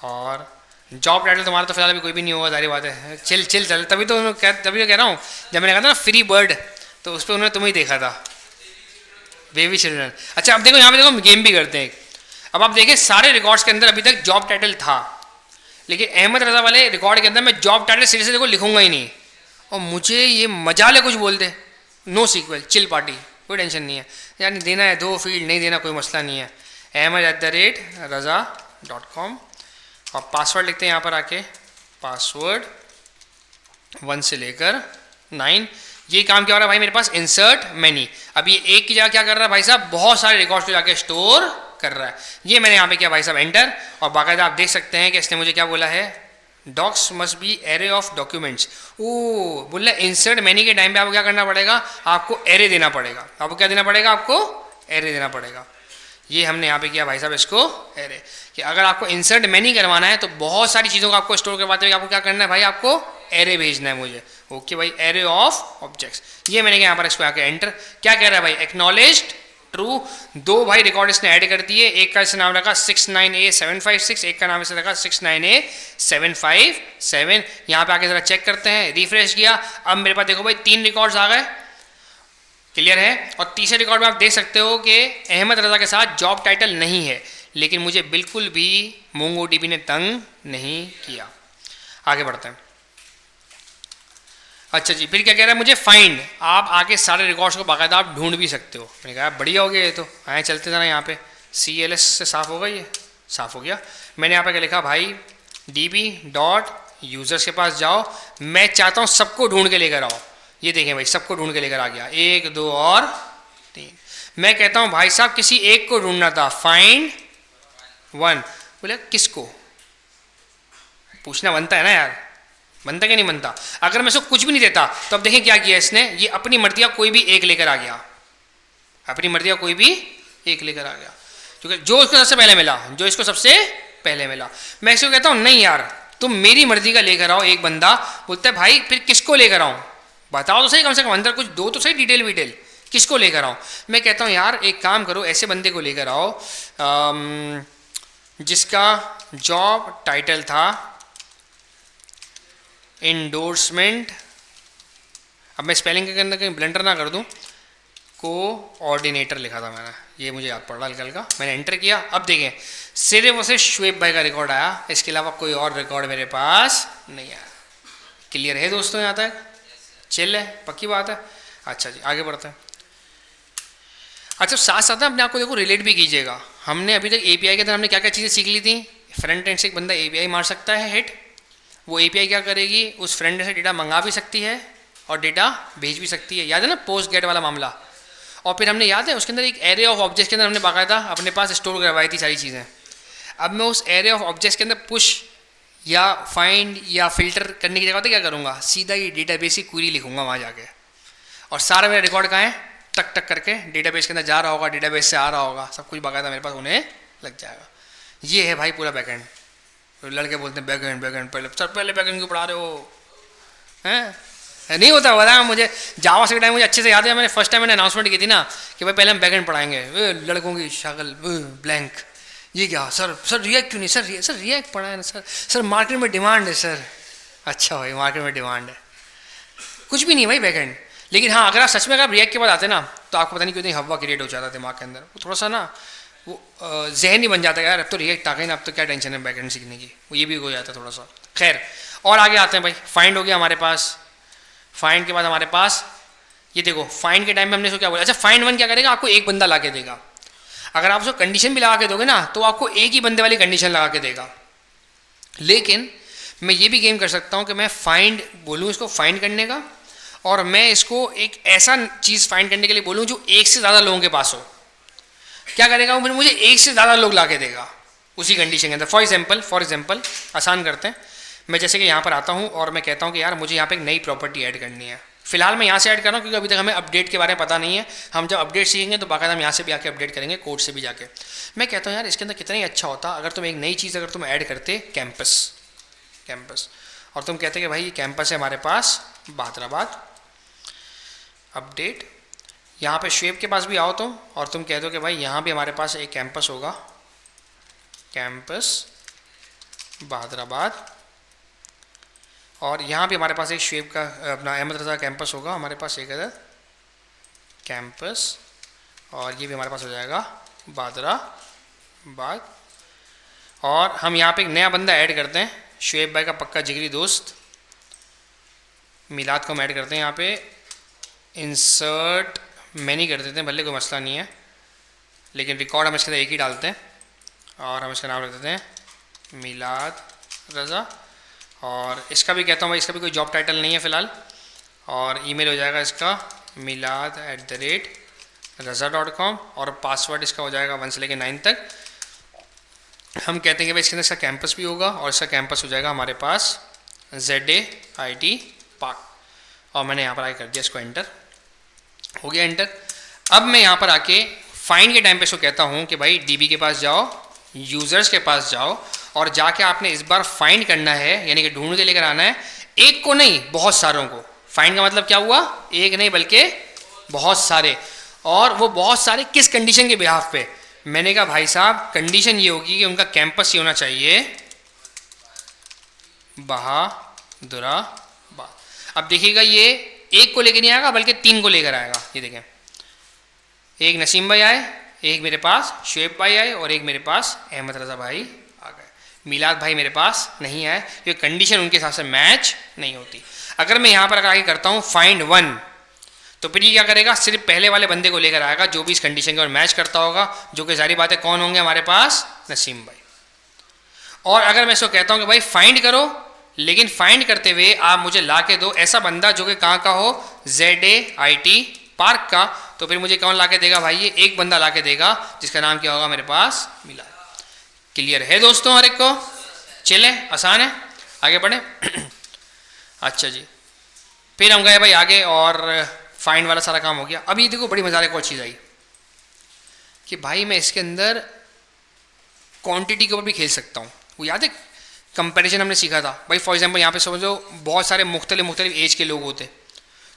और जॉब टाइटल तुम्हारा तो फिलहाल अभी कोई भी नहीं होगा, सारी बात है, चिल चिल चल। तभी तो कह रहा हूँ, जब मैंने कहा था ना फ्री बर्ड, तो उस पर उन्होंने तुम्हें देखा था, बेबी चिल्ड्रन। अच्छा अब देखो यहाँ पे देखो गेम भी करते हैं। अब आप देखें सारे रिकॉर्ड्स के अंदर अभी तक जॉब टाइटल था, लेकिन अहमद रजा वाले रिकॉर्ड के अंदर मैं जॉब टाइटल सीधे से देखो लिखूंगा ही नहीं, और मुझे ये मजा ले कुछ बोलते, नो सीक्वल चिल पार्टी, कोई टेंशन नहीं है, यानी देना है दो फील्ड, नहीं देना कोई मसला नहीं है, ahmed@raza.com, और पासवर्ड लिखते हैं यहाँ पर आके, पासवर्ड 1 से लेकर 9। ये काम क्या हो रहा है भाई मेरे पास, इंसर्ट मैनी। अब ये एक की जगह क्या कर रहा है भाई साहब, बहुत सारे रिकॉर्ड्स को जाके स्टोर कर रहा है। ये मैंने यहाँ पे किया भाई साहब एंटर, और बाकायदा आप देख सकते हैं कि इसने मुझे क्या बोला है, docs must be array of documents. ओ बोल रहे इंसर्ट मैनी के टाइम पे आपको क्या करना पड़ेगा, आपको एरे देना पड़ेगा। आपको क्या देना पड़ेगा, आपको एरे देना पड़ेगा। ये हमने यहाँ पे किया भाई साहब इसको एरे, कि अगर आपको इंसर्ट मैनी करवाना है तो बहुत सारी चीज़ों को आपको स्टोर करवाते हुए आपको क्या करना है भाई, आपको एरे भेजना है मुझे। ओके भाई, एरे ऑफ ऑब्जेक्ट्स, ये मैंने यहाँ पर इसको आके एंटर। क्या कह रहा है भाई, एक्नॉलेज्ड ट्रू। दो भाई रिकॉर्ड इसने ऐड कर दिए, एक का इसने नाम रखा 69A756, एक का नाम इसने रखा 69A757। यहाँ पे आके जरा चेक करते हैं, रिफ्रेश किया, अब मेरे पास देखो भाई 3 रिकॉर्ड्स आ गए, क्लियर है। और तीसरे रिकॉर्ड में आप देख सकते हो कि अहमद रजा के साथ जॉब टाइटल नहीं है, लेकिन मुझे बिल्कुल भी मोंगोडीबी ने तंग नहीं किया। आगे बढ़ते हैं। अच्छा जी, फिर क्या कह रहा है मुझे, फाइंड। आप आके सारे रिकॉर्ड्स को बाकायदा आप ढूंढ भी सकते हो। मैंने कहा बढ़िया हो गया ये तो, आए चलते थे ना, यहाँ पे CLS से साफ़ होगा, ये साफ़ हो गया। मैंने यहाँ पे क्या लिखा भाई, db.users के पास जाओ, मैं चाहता हूँ सबको ढूंढ के लेकर आओ। ये देखें भाई, सबको ढूंढ के लेकर आ गया, 1 2 और 3। मैं कहता हूँ भाई साहब किसी एक को ढूंढना था, फाइंड 1। बोले किसको, पूछना बनता है ना यार, बनता क्या नहीं बनता। अगर मैं इसको कुछ भी नहीं देता तो अब देखें क्या किया इसने, ये अपनी मर्जी का कोई भी एक लेकर आ गया, अपनी मर्जी का कोई भी एक लेकर आ गया, क्योंकि जो इसको सबसे पहले मिला, जो इसको सबसे पहले मिला। मैं इसको कहता हूँ नहीं यार तुम मेरी मर्जी का लेकर आओ एक बंदा। बोलता है भाई फिर किसको लेकर आऊँ, बताओ तो सही, कम से कम अंदर कुछ दो तो सही, डिटेल किसको लेकर आऊँ। मैं कहता हूँ यार एक काम करो, ऐसे बंदे को लेकर आओ जिसका जॉब टाइटल था इंडोर्समेंट। अब मैं स्पेलिंग के अंदर कहीं ब्लंडर ना कर दूं, कोऑर्डिनेटर लिखा था मैंने, ये मुझे याद पड़ रहा हल्का हल्का, मैंने एंटर किया। अब देखें सिर्फ और सिर्फ शुएब भाई का रिकॉर्ड आया, इसके अलावा कोई और रिकॉर्ड मेरे पास नहीं आया। क्लियर है दोस्तों, यहाँ तक चिल है, पक्की बात है। अच्छा जी आगे बढ़ते हैं। अच्छा साथ साथ अपने आप को देखो रिलेट भी कीजिएगा। हमने अभी तक API के अंदर हमने क्या क्या चीज़ें सीख ली थी। फ्रंट एंड से एक बंदा API मार सकता है हिट, वो API क्या करेगी, उस फ्रेंड से डेटा मंगा भी सकती है और डेटा भेज भी सकती है। याद है ना पोस्ट गेट वाला मामला। और फिर हमने याद है उसके अंदर एक एरे ऑफ ऑब्जेक्ट्स के अंदर हमने बाकायदा अपने पास स्टोर करवाई थी सारी चीज़ें। अब मैं उस एरे ऑफ ऑब्जेक्ट्स के अंदर पुश या फाइंड या फिल्टर करने की जगह तो क्या करूँगा, सीधा ये डेटाबेस की क्वेरी लिखूँगा वहाँ जाके, और सारा मेरा रिकॉर्ड कहाँ है, टक टक करके डेटाबेस के अंदर जा रहा होगा, डेटाबेस से आ रहा होगा, सब कुछ बाकायदा मेरे पास होने लग जाएगा। ये है भाई पूरा बैकएंड। तो लड़के बोलते हैं बैकएंड पहले सर, पहले बैकएंड क्यों पढ़ा रहे हो, हैं नहीं होता बताया मुझे। जावा से टाइम मुझे अच्छे से याद है, मैंने फर्स्ट टाइम मैंने अनाउंसमेंट की थी ना कि भाई पहले हम बैकएंड पढ़ाएंगे, लड़कों की शक्ल ब्लैंक, ये क्या सर रिएक्ट क्यों नहीं, सर रिएक्ट पढ़ा है ना सर मार्केट में डिमांड है सर। अच्छा भाई मार्केट में डिमांड है, कुछ भी नहीं भाई बैकएंड। लेकिन हाँ अगर आप सच में अगर रिएक्ट के बाद आते ना तो आपको पता नहीं क्यों हवा क्रिएट हो जाता दिमाग के अंदर, वो थोड़ा सा ना वो जहन ही बन जाता है यार, अब तो रिएक्ट आ गई ना, अब तो क्या टेंशन है बैकएंड सीखने की, वो ये भी हो जाता है थोड़ा सा। खैर और आगे आते हैं भाई। फाइंड हो गया हमारे पास, फाइंड के बाद हमारे पास ये देखो, फाइंड के टाइम में हमने इसको क्या बोला। अच्छा फाइंड 1 क्या करेगा, आपको एक बंदा ला के देगा। अगर आप उसको कंडीशन भी लगा के दोगे ना तो आपको एक ही बंदे वाली कंडीशन लगा के देगा। लेकिन मैं ये भी गेम कर सकता हूँ कि मैं फाइंड बोलूँ इसको फाइंड करने का, और मैं इसको एक ऐसा चीज़ फाइंड करने के लिए बोलूँ जो एक से ज़्यादा लोगों के पास हो। क्या करेगा वो, मुझे एक से ज़्यादा लोग ला के देगा उसी कंडीशन के अंदर। फॉर एग्जाम्पल आसान करते हैं, मैं जैसे कि यहाँ पर आता हूँ और मैं कहता हूँ कि यार मुझे यहाँ पे एक नई प्रॉपर्टी ऐड करनी है। फिलहाल मैं यहाँ से ऐड कर रहा हूँ क्योंकि अभी तक हमें अपडेट के बारे में पता नहीं है। हम जब अपडेट सीखेंगे तो बाकायदा हम यहाँ से भी आके अपडेट करेंगे, कोड से भी जाके। मैं कहता हूँ यार इसके अंदर कितना ही अच्छा होता अगर तुम एक नई चीज़ अगर तुम ऐड करते, कैंपस, और तुम कहते कि भाई ये कैंपस है हमारे पास बहादुराबाद, अपडेट। यहाँ पे शुएब के पास भी आओ तुम और तुम कह दो कि भाई यहाँ भी हमारे पास एक कैंपस होगा, कैंपस बहादुराबाद, और यहाँ भी हमारे पास एक शुएब का अपना अहमद रजा कैंपस होगा, हमारे पास एक अदर कैंपस और ये भी हमारे पास हो जाएगा बादराबाद। और हम यहाँ पे एक नया बंदा ऐड करते हैं, शुएब भाई का पक्का जिगरी दोस्त मिलाद को हम ऐड करते हैं यहाँ पे। इंसर्ट मैनी कर देते हैं, भले कोई मसला नहीं है, लेकिन रिकॉर्ड हम इसके अंदर एक ही डालते हैं और हम इसका नाम रख देते हैं मिलाद रज़ा। और इसका भी कहता हूँ भाई, इसका भी कोई जॉब टाइटल नहीं है फ़िलहाल, और ईमेल हो जाएगा इसका milad@raza.com और पासवर्ड इसका हो जाएगा 1 से लेकर 9 तक। हम कहते हैं कि भाई इसके अंदर इसका कैंपस भी होगा और इसका कैंपस हो जाएगा हमारे पास ZAIT पार्क। और मैंने यहाँ पर आके कर दिया इसको एंटर, हो गया एंटर। अब मैं यहाँ पर आके फाइंड के टाइम पे इसको कहता हूँ कि भाई DB के पास जाओ, यूज़र्स के पास जाओ और जाके आपने इस बार फाइंड करना है, यानी कि ढूंढ के लेकर आना है, एक को नहीं बहुत सारों को। फाइंड का मतलब क्या हुआ, एक नहीं बल्कि बहुत सारे। और वो बहुत सारे किस कंडीशन के बिहाफ पे? मैंने कहा भाई साहब कंडीशन ये होगी कि उनका कैंपस ये होना चाहिए बहादुराबाद। अब देखिएगा ये एक को लेकर नहीं आएगा बल्कि 3 को लेकर आएगा। ये देखें, एक नसीम भाई आए, एक मेरे पास शुएब भाई आए और एक मेरे पास अहमद रज़ा भाई आ गए। मिलाद भाई मेरे पास नहीं आए, ये कंडीशन उनके हिसाब से मैच नहीं होती। अगर मैं यहाँ पर आगे करता हूँ फाइंड 1, तो फिर ये क्या करेगा, सिर्फ पहले वाले बंदे को लेकर आएगा जो भी इस कंडीशन के और मैच करता होगा, जो कि सारी बातें कौन होंगे हमारे पास, नसीम भाई। और अगर मैं इसको कहता हूँ कि भाई फाइंड करो, लेकिन फाइंड करते हुए आप मुझे ला के दो ऐसा बंदा जो कि कहाँ का हो, ZAIT पार्क का, तो फिर मुझे कौन ला के देगा भाई, ये एक बंदा ला के देगा जिसका नाम क्या होगा मेरे पास, मिलाद। क्लियर है दोस्तों हर एक को? चले, आसान है, आगे बढ़े। अच्छा जी, फिर हम गए भाई आगे और फाइंड वाला सारा काम हो गया। अब ये देखो बड़ी मजा एक और चीज़ आई कि भाई मैं इसके अंदर क्वांटिटी के ऊपर भी खेल सकता हूँ। वो याद है कंपैरिजन हमने सीखा था भाई। फॉर एग्जांपल यहाँ पे समझो बहुत सारे मुख्तलिफ एज के लोग होते,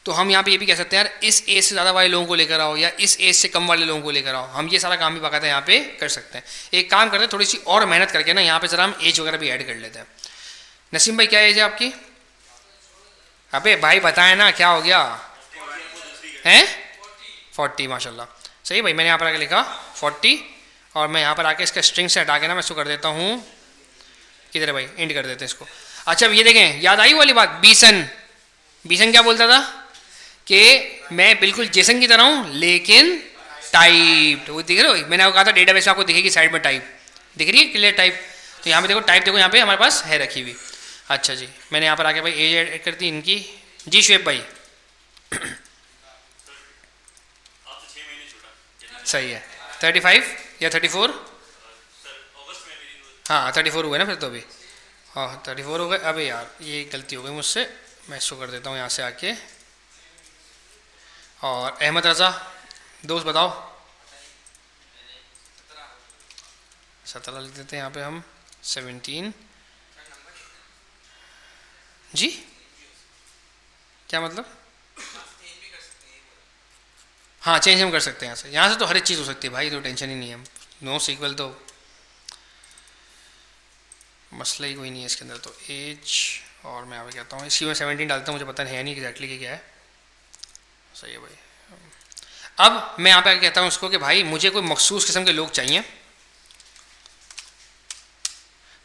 तो हम यहाँ पे ये भी कह सकते हैं यार इस एज से ज़्यादा वाले लोगों को लेकर आओ या इस एज से कम वाले लोगों को लेकर आओ। हम ये सारा काम भी बाकायदा यहाँ पे कर सकते हैं। एक काम करते हैं, थोड़ी सी और मेहनत करके ना यहाँ पे ज़रा हम एज वगैरह भी ऐड कर लेते हैं। नसीम भाई क्या एज है आपकी? अबे भाई बताएं ना क्या हो गया हैं? 40, माशाल्लाह सही भाई। मैंने यहाँ पर आके लिखा 40 और मैं यहाँ पर आके इसका स्ट्रिंग से हटा के ना मैं इसको कर देता हूँ, किधर है भाई, एंड कर देते हैं इसको। अच्छा ये देखें, याद आई वाली बात, बीसन क्या बोलता था कि मैं बिल्कुल जेसन की तरह हूँ लेकिन टाइप। वो दिख रहे हो, मैंने आपको कहा था डेटाबेस आपको दिखेगी साइड में टाइप दिख रही है, क्लियर टाइप। तो यहाँ पे देखो टाइप, देखो यहाँ पे हमारे पास है रखी हुई। अच्छा जी, मैंने यहाँ पर आके भाई एज ऐड कर दी इनकी। जी शुएब भाई सही है, 35 या 34? हाँ 34 हुए ना फिर तो अभी, हाँ 34 हो गए। अबे यार ये गलती हो गई मुझसे, मैं इसको कर देता हूँ यहाँ से आके। और अहमद रज़ा दोस्त बताओ, 17 लिख देते हैं यहाँ पे हम, 17 जी क्या मतलब? हाँ चेंज हम कर सकते हैं यहाँ से तो हर एक चीज़ हो सकती है भाई, तो टेंशन ही नहीं है। नो सीक्वल तो मसला ही कोई नहीं है इसके अंदर। तो एज, और मैं यहाँ पे कहता हूँ इसी में 17 डालता हूँ, मुझे पता है नहीं एग्जैक्टली कि क्या है। सही है भाई। अब मैं यहाँ पे आके कहता हूँ उसको कि भाई मुझे कोई मखसूस किस्म के लोग चाहिए,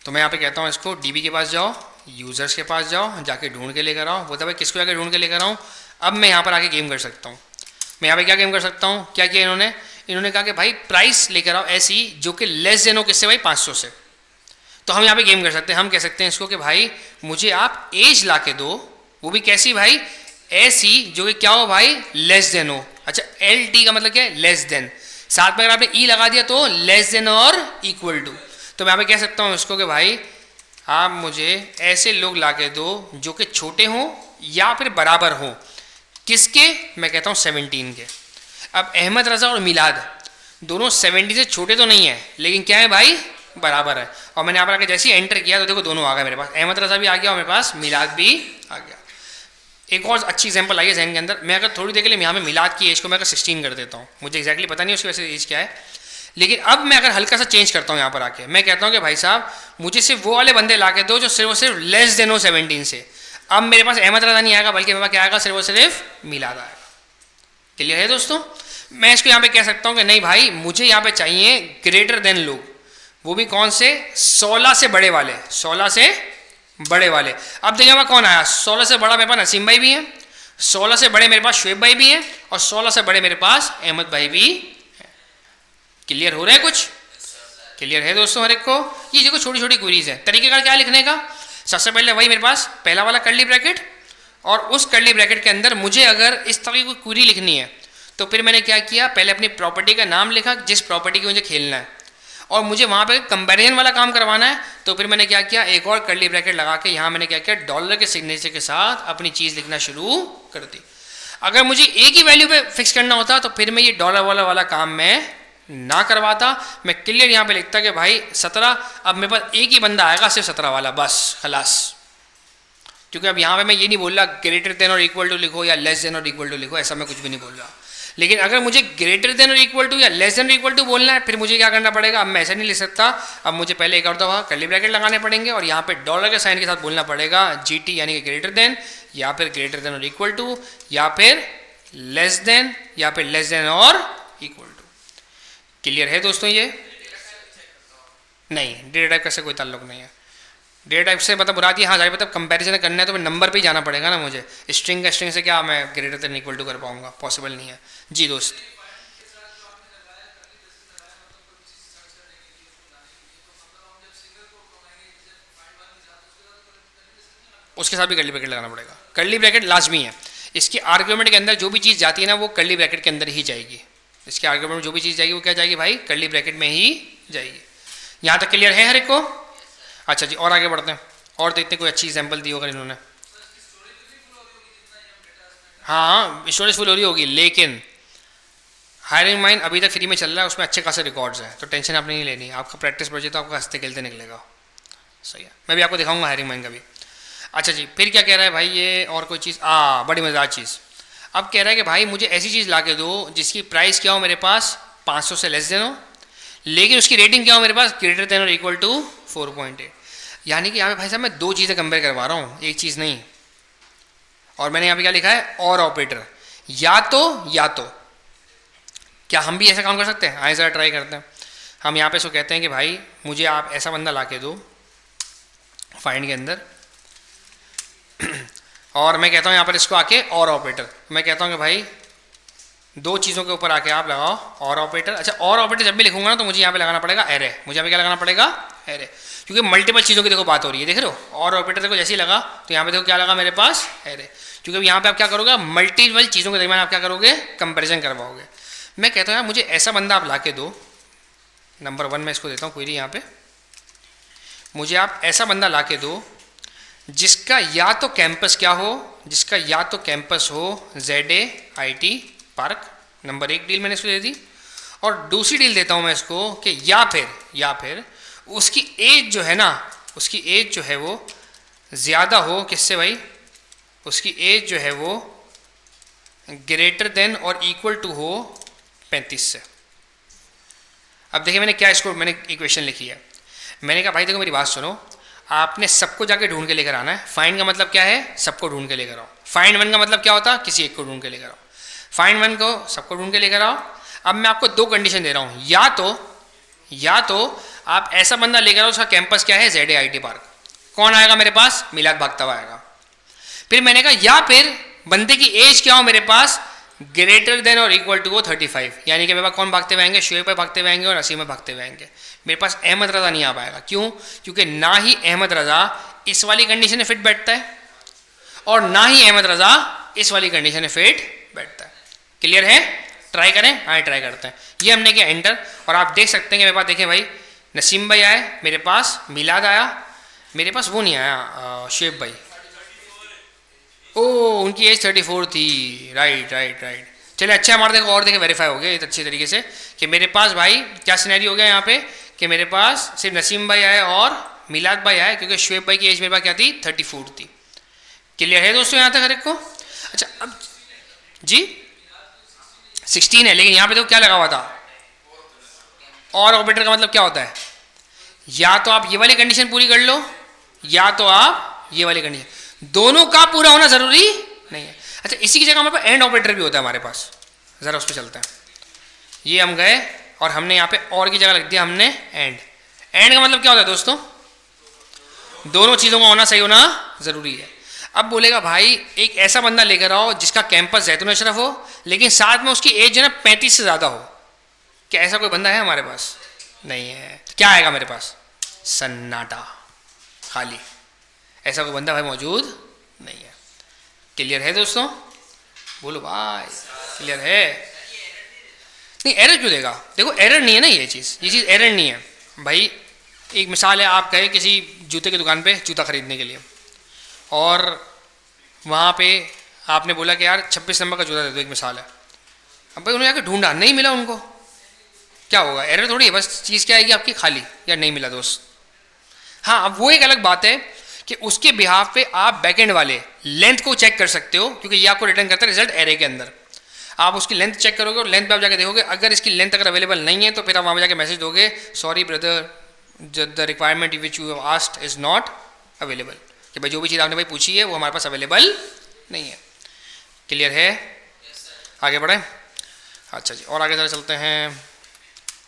तो मैं यहाँ पे कहता हूँ इसको DB के पास जाओ, यूज़र्स के पास जाओ, जाके ढूंढ के लेकर आओ। बोलता भाई किसको जाके ढूंढ के लेकर आऊँ? अब मैं यहाँ पर आके गेम कर सकता हूँ। मैं यहाँ पे क्या गेम कर सकता हूँ, क्या किया इन्होंने कहा कि भाई प्राइस लेकर आओ ऐसी जो कि लेस देन हो किससे भाई, 500 से। तो हम यहाँ पे गेम कर सकते हैं, हम कह सकते हैं इसको कि भाई मुझे आप एज ला के दो, वो भी कैसी भाई, ऐसी जो कि क्या हो भाई, लेस देन हो। अच्छा LT का मतलब क्या है, लेस देन, साथ में अगर आपने E लगा दिया तो लेस देन और इक्वल टू। तो मैं यहाँ पे कह सकता हूँ इसको कि भाई आप मुझे ऐसे लोग ला के दो जो कि छोटे हों या फिर बराबर हों, किसके? मैं कहता हूँ 17 के। अब अहमद रज़ा और मिलाद दोनों 70 से छोटे तो नहीं है, लेकिन क्या है भाई, बराबर है। और मैंने यहाँ पर आके जैसे ही एंटर किया तो देखो दोनों आ गए मेरे पास, अहमद रज़ा भी आ गया और मेरे पास मिलाद भी आ गया। एक और अच्छी एग्जांपल आई है जहन के अंदर। मैं अगर थोड़ी देर के लिए यहाँ पे मिलाद की एज को मैं अगर 16 कर देता हूँ, मुझे एक्जैक्टली पता नहीं उसकी वैसे एज क्या है, लेकिन अब मैं अगर हल्का सा चेंज करता हूँ यहाँ पर आके, मैं कहता हूँ कि भाई साहब मुझे सिर्फ वो वाले बंदे ला के दो जो सिर्फ लेस देन हो 17 से। अब मेरे पास अहमद रज़ा नहीं आएगा बल्कि मेरे पास क्या आएगा, सिर्फ और सिर्फ मिलाद आएगा। क्लियर है दोस्तों? मैं इसको यहाँ पे कह सकता हूँ कि नहीं भाई मुझे यहाँ पे चाहिए ग्रेटर देन लोग, वो भी कौन से, 16 से बड़े वाले, 16 से बड़े वाले। अब देखिए कौन आया, 16 से बड़ा मेरे पास नसीम भाई भी है, 16 से बड़े मेरे पास शुएब भाई भी हैं, और 16 से बड़े मेरे पास अहमद भाई भी है। क्लियर हो रहा है, कुछ क्लियर है दोस्तों हर एक को? ये देखो छोटी छोटी क्वेरीज है। तरीकेकार क्या लिखने का, सबसे पहले वही मेरे पास पहला वाला कर्ली ब्रैकेट, और उस कर्ली ब्रैकेट के अंदर मुझे अगर इस तरह की कोई क्वेरी लिखनी है तो फिर मैंने क्या किया, पहले अपनी प्रॉपर्टी का नाम लिखा जिस प्रॉपर्टी की मुझे खेलना है, और मुझे वहाँ पे कंपैरिजन वाला काम करवाना है, तो फिर मैंने क्या किया, एक और कर्ली ब्रैकेट लगा के यहाँ मैंने क्या किया, डॉलर के सिग्नेचर के साथ अपनी चीज़ लिखना शुरू कर दी। अगर मुझे एक ही वैल्यू पे फिक्स करना होता तो फिर मैं ये डॉलर वाला काम मैं ना करवाता, मैं क्लियर यहाँ पे लिखता कि भाई 17, अब मेरे पास एक ही बंदा आएगा सिर्फ 17 वाला, बस खलास। क्योंकि अब यहाँ पे मैं ये नहीं बोल रहा ग्रेटर देन और इक्वल टू लिखो या लेस देन और इक्वल टू लिखो, ऐसा मैं कुछ भी नहीं बोल रहा। लेकिन अगर मुझे ग्रेटर देन और इक्वल टू या लेस देन और इक्वल टू बोलना है, फिर मुझे क्या करना पड़ेगा, अब मैं ऐसा नहीं लिख सकता, अब मुझे पहले एक और दफ़ा कर्ली ब्रैकेट लगाने पड़ेंगे और यहाँ पे डॉलर के साइन के साथ बोलना पड़ेगा GT यानी कि ग्रेटर देन, या फिर ग्रेटर देन और इक्वल टू, या फिर लेस देन, या फिर लेस देन और इक्वल टू। क्लियर है दोस्तों? ये नहीं, डेटा टाइप का से कोई ताल्लुक नहीं है। डेटा टाइप से मतलब बुरा हाँ जाए, मतलब कंपैरिजन करना है तो फिर नंबर पे ही जाना पड़ेगा ना मुझे, स्ट्रिंग का स्ट्रिंग से क्या मैं ग्रेटर देन इक्वल टू कर पाऊंगा, पॉसिबल नहीं है। जी दोस्त, उसके साथ भी कर्ली ब्रैकेट लगाना पड़ेगा। कर्ली ब्रैकेट लाजमी है, इसके आर्ग्यूमेंट के अंदर जो भी चीज़ जाती है ना वो कर्ली ब्रैकेट के अंदर ही जाएगी। इसके आर्ग्यूमेंट में जो भी चीज़ जाएगी वो क्या जाएगी भाई, कर्ली ब्रैकेट में ही जाएगी। यहाँ तक क्लियर है हर एक को? अच्छा जी, और आगे बढ़ते हैं और देखते हैं कोई अच्छी एग्जांपल दी होगा इन्होंने। हाँ स्टोरेज फुल हो रही होगी, लेकिन हायरिंग माइंड अभी तक फ्री में चल रहा है, उसमें अच्छे खासे रिकॉर्ड्स हैं, तो टेंशन आपने नहीं लेनी। आपका प्रैक्टिस प्रोजेक्ट तो आपका हंसते खेलते निकलेगा। सही है, मैं भी आपको दिखाऊंगा हायरिंग माइंड का भी। अच्छा जी, फिर क्या कह रहा है भाई ये, और कोई चीज़ बड़ी मज़ेदार चीज़। अब कह रहा है कि भाई मुझे ऐसी चीज़ ला के दो जिसकी प्राइस क्या हो मेरे पास 500 से लेस देन हो, लेकिन उसकी रेटिंग क्या हो मेरे पास ग्रेटर देन और इक्वल टू 4.8। यानी कि यहाँ पे भाई साहब मैं दो चीज़ें कंपेयर करवा रहा हूँ, एक चीज़ नहीं। और मैंने यहाँ पे क्या लिखा है, और ऑपरेटर, या तो क्या हम भी ऐसा काम कर सकते हैं? आए ज़रा ट्राई करते हैं। हम यहाँ पे इसको कहते हैं कि भाई मुझे आप ऐसा बंदा ला के दो फाइंड के अंदर, और मैं कहता हूँ यहाँ पर इसको आके और ऑपरेटर, मैं कहता हूँ कि भाई दो चीज़ों के ऊपर आके आप लगाओ और ऑपरेटर। अच्छा, और ऑपरेटर जब भी लिखूंगा ना तो मुझे यहाँ पे लगाना पड़ेगा एरे, मुझे यहाँ पे क्या लगाना पड़ेगा, एरे, क्योंकि मल्टीपल चीज़ों की देखो बात हो रही है, देख रहे हो। और ऑपरेटर देखो जैसे ही लगा तो यहाँ पे देखो क्या लगा मेरे पास, एरे, क्योंकि यहाँ पे आप क्या करोगे, मल्टीपल चीज़ों के दरमियान आप क्या करोगे, कंपेरिजन करवाओगे। मैं कहता हूँ यार मुझे ऐसा बंदा आप ला के दो, नंबर 1 मैं इसको देता हूँ क्वेरी यहाँ पे, मुझे आप ऐसा बंदा ला के दो जिसका या तो कैंपस क्या हो, जिसका या तो कैंपस हो ZAIT पार्क, नंबर 1 डील मैंने इसको दे दी। और दूसरी डील देता हूँ मैं इसको कि या फिर उसकी एज जो है ना, उसकी एज जो है वो ज़्यादा हो किससे भाई, उसकी एज जो है वो ग्रेटर देन और इक्वल टू हो 35 से। अब देखिए मैंने क्या इसको मैंने इक्वेशन लिखी है। मैंने कहा भाई देखो मेरी बात सुनो, आपने सबको जाके ढूंढ के लेकर आना है। फाइंड का मतलब क्या है, सबको ढूंढ के लेकर आओ। फाइंड 1 का मतलब क्या होता है, किसी एक को ढूंढ के लेकर आओ। फाइंड 1 को सबको ढूंढ के लेकर आओ। अब मैं आपको दो कंडीशन दे रहा हूँ, या तो आप ऐसा बंदा लेकर आओ उसका कैंपस क्या है ZAIT पार्क, कौन आएगा मेरे पास, मिलाद भागता हुआ आएगा। फिर मैंने कहा या फिर बंदे की एज क्या हो मेरे पास ग्रेटर देन और इक्वल टू वो 35, यानी कि मेरे पास कौन भागते हुए आएंगे, शुएब भागते हुए आएंगे और नसीम भागते हुए आएंगे। मेरे पास अहमद रज़ा नहीं आ पाएगा, क्यों, क्योंकि ना ही अहमद रज़ा इस वाली कंडीशन में फिट बैठता है और ना ही अहमद रज़ा इस वाली कंडीशन में फिट बैठता है। क्लियर है? ट्राई करें, हाँ ट्राई करते हैं। ये हमने किया एंटर, और आप देख सकते हैं कि मेरे पास देखें भाई नसीम भाई आए, मेरे पास मिलाद आया, मेरे पास वो नहीं आया शुएब भाई, ओह उनकी एज 34 थी, राइट। चलिए अच्छा, हमारे देखो और देखें वेरीफाई हो गया ये अच्छी तरीके से कि मेरे पास भाई क्या सिनेरियो हो गया यहाँ पे कि मेरे पास सिर्फ नसीम भाई आए और मिलाद भाई आए, क्योंकि शुएब भाई की एज मेरे पास क्या थी 34 थी। क्लियर है दोस्तों यहाँ तक हर एक को? अच्छा अब जी 16 है, लेकिन यहाँ पे तो क्या लगा हुआ था, और ऑपरेटर का मतलब क्या होता है, या तो आप ये वाली कंडीशन पूरी कर लो या तो आप ये वाली कंडीशन, दोनों का पूरा होना जरूरी नहीं है। अच्छा इसी की जगह हमारे पास एंड ऑपरेटर भी होता है हमारे पास, जरा उस पर चलते हैं। ये हम गए और हमने यहाँ पे और की जगह लिख दिया हमने एंड। एंड का मतलब क्या होता है दोस्तों, दोनों चीज़ों का होना सही होना ज़रूरी है। अब बोलेगा भाई एक ऐसा बंदा लेकर आओ जिसका कैंपस जैतून अशरफ हो लेकिन साथ में उसकी एज जो है ना 35 से ज़्यादा हो। क्या ऐसा कोई बंदा है हमारे पास? नहीं है। तो क्या आएगा मेरे पास? सन्नाटा, खाली। ऐसा कोई बंदा भाई मौजूद नहीं है। क्लियर है दोस्तों? बोलो भाई क्लियर है? नहीं एरर क्यों देगा? देखो एरर नहीं है ना, ये चीज़ एरर नहीं है भाई। एक मिसाल है, आप गए किसी जूते की दुकान पे जूता खरीदने के लिए और वहाँ पे आपने बोला कि यार 26 नंबर का जूता दे दो, एक मिसाल है। अब भाई उन्होंने जाकर ढूंढा, नहीं मिला उनको, क्या होगा? एरर थोड़ी है, बस चीज़ क्या आएगी आपकी? खाली, या नहीं मिला दोस्त। हाँ, अब वो एक अलग बात है कि उसके बिहाफ पे आप बैकएंड वाले लेंथ को चेक कर सकते हो, क्योंकि ये आपको रिटर्न करता है रिजल्ट एरे के अंदर। आप उसकी लेंथ चेक करोगे और लेंथ पे आप जाके देखोगे, अगर इसकी लेंथ अगर अवेलेबल नहीं है तो फिर आप वहाँ पे जाके मैसेज दोगे, sorry brother the requirement which you have asked is not available, कि भाई जो भी चीज़ आपने भाई पूछी है वो हमारे पास अवेलेबल नहीं है। क्लियर है? आगे बढ़ें। अच्छा जी, और आगे जरा चलते हैं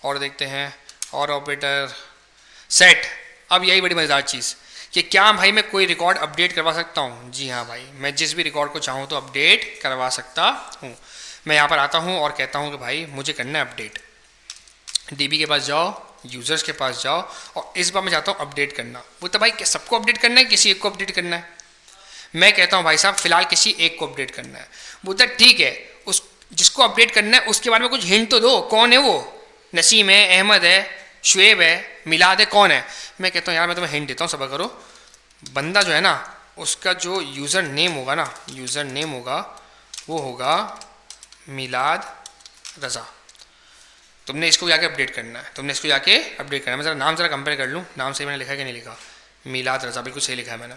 और देखते हैं और ऑपरेटर सेट। अब यही बड़ी मज़ेदार चीज़ कि क्या भाई मैं कोई रिकॉर्ड अपडेट करवा सकता हूँ? जी हाँ भाई, मैं जिस भी रिकॉर्ड को चाहूँ तो अपडेट करवा सकता हूँ। मैं यहाँ पर आता हूँ और कहता हूँ कि भाई मुझे करना है अपडेट। डीबी के पास जाओ, यूज़र्स के पास जाओ और इस बार मैं चाहता हूँ अपडेट करना। वो तो भाई सबको अपडेट करना है, किसी एक को अपडेट करना है? मैं कहता हूँ भाई साहब फ़िलहाल किसी एक को अपडेट करना है। बोलता ठीक है, उस जिसको अपडेट करना है उसके बारे में कुछ हिंट तो दो, कौन है वो? नसीम है, अहमद है, शुएब है, मिलाद है, कौन है? मैं कहता हूँ यार मैं तुम्हें हिंट देता हूँ, सब्र करो। बंदा जो है ना उसका जो यूज़र नेम होगा ना, यूज़र नेम होगा वो होगा मिलाद रज़ा। तुमने इसको जाके अपडेट करना है, तुमने इसको जाके अपडेट करना है। मैं ज़रा नाम ज़रा कंपेयर कर लूँ, नाम सही मैंने लिखा है कि नहीं लिखा? मिलाद रज़ा बिल्कुल सही लिखा है मैंने।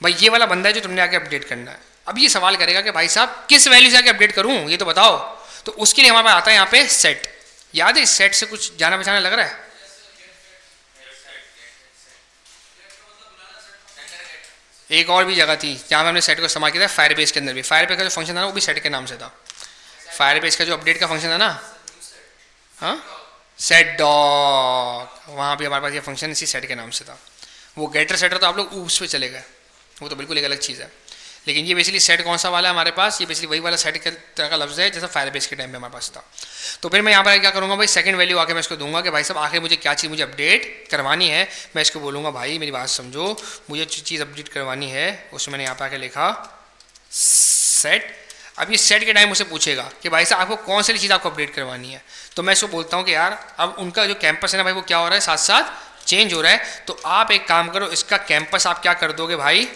भाई ये वाला बंदा है जो तुमने आके अपडेट करना है। अब ये सवाल करेगा कि भाई साहब किस वैल्यू से आके अपडेट करूँ, ये तो बताओ। तो उसके लिए हमारे पास आता है यहाँ पे सेट। याद है इस सेट से कुछ जाना पहचाना लग रहा है? एक और भी जगह थी जहाँ पे हमने सेट को इस्तेमाल किया था, फायरबेस के अंदर भी। फायरबेस का जो फंक्शन था ना वो भी सेट के नाम से था। फायरबेस का जो अपडेट का फंक्शन था ना, हाँ सेट डॉग, वहाँ भी हमारे पास ये फंक्शन इसी सेट के नाम से था। वो गेटर सेटर तो आप लोग उस पे चले गए, वो तो बिल्कुल एक अलग चीज़ है। लेकिन ये बेसिकली सेट कौन सा वाला है हमारे पास? ये बेसिकली वही वाला सेट के तरह का लफ्ज़ है जैसा फायरबेस के टाइम पे हमारे पास था। तो फिर मैं यहाँ पर क्या करूँगा भाई, सेकंड वैल्यू आके मैं इसको दूंगा कि भाई साहब आखिर मुझे क्या चीज़ मुझे अपडेट करवानी है। मैं इसको बोलूँगा भाई मेरी बात समझो, मुझे चीज़ अपडेट करवानी है। उसमें मैंने यहाँ पर आके लिखा सेट। अब ये सेट के टाइम मुझसे पूछेगा कि भाई साहब आपको कौन सी चीज़ आपको अपडेट करवानी है। तो मैं इसको बोलता हूँ कि यार अब उनका जो कैंपस है ना भाई वो क्या हो रहा है, साथ साथ चेंज हो रहा है। तो आप एक काम करो, इसका कैंपस आप क्या कर दोगे भाई,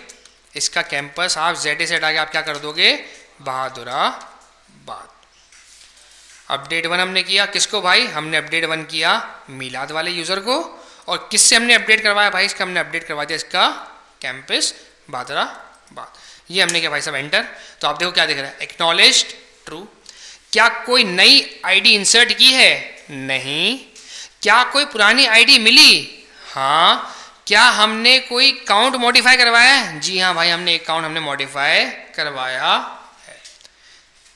इसका कैंपस आप जेड सेट आगे आप क्या कर दोगे, बहादुराबाद। अपडेट 1 हमने किया किसको भाई? हमने अपडेट 1 किया मिलाद वाले यूज़र को। और किससे हमने अपडेट करवाया भाई? इसका हमने अपडेट करवा दिया इसका कैंपस बहादुराबाद। ये हमने किया भाई साहब एंटर। तो आप देखो क्या दिख रहा है, एक्नॉलेज्ड ट्रू। क्या कोई नई आईडी इंसर्ट की है? नहीं। क्या कोई पुरानी आईडी मिली? हाँ। क्या हमने कोई काउंट मॉडिफाई करवाया है? जी हाँ भाई, हमने एक काउंट हमने मॉडिफाई करवाया है।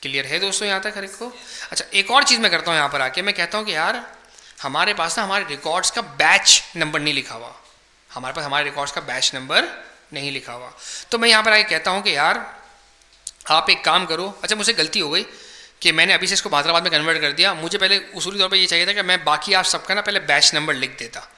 क्लियर है दोस्तों यहाँ तक हर एक को? अच्छा, एक और चीज़ मैं करता हूँ यहाँ पर आके, मैं कहता हूँ कि यार हमारे पास ना हमारे रिकॉर्ड्स का बैच नंबर नहीं लिखा हुआ। हमारे पास हमारे रिकॉर्ड्स का बैच नंबर नहीं लिखा हुआ। तो मैं यहाँ पर आके कहता हूँ कि यार आप एक काम करो। अच्छा, मुझसे गलती हो गई कि मैंने अभी से इसको बहादुराबाद में कन्वर्ट कर दिया। मुझे पहले उसूली तौर पे ये चाहिए था कि मैं बाकी आप सबका ना पहले बैच नंबर लिख देता,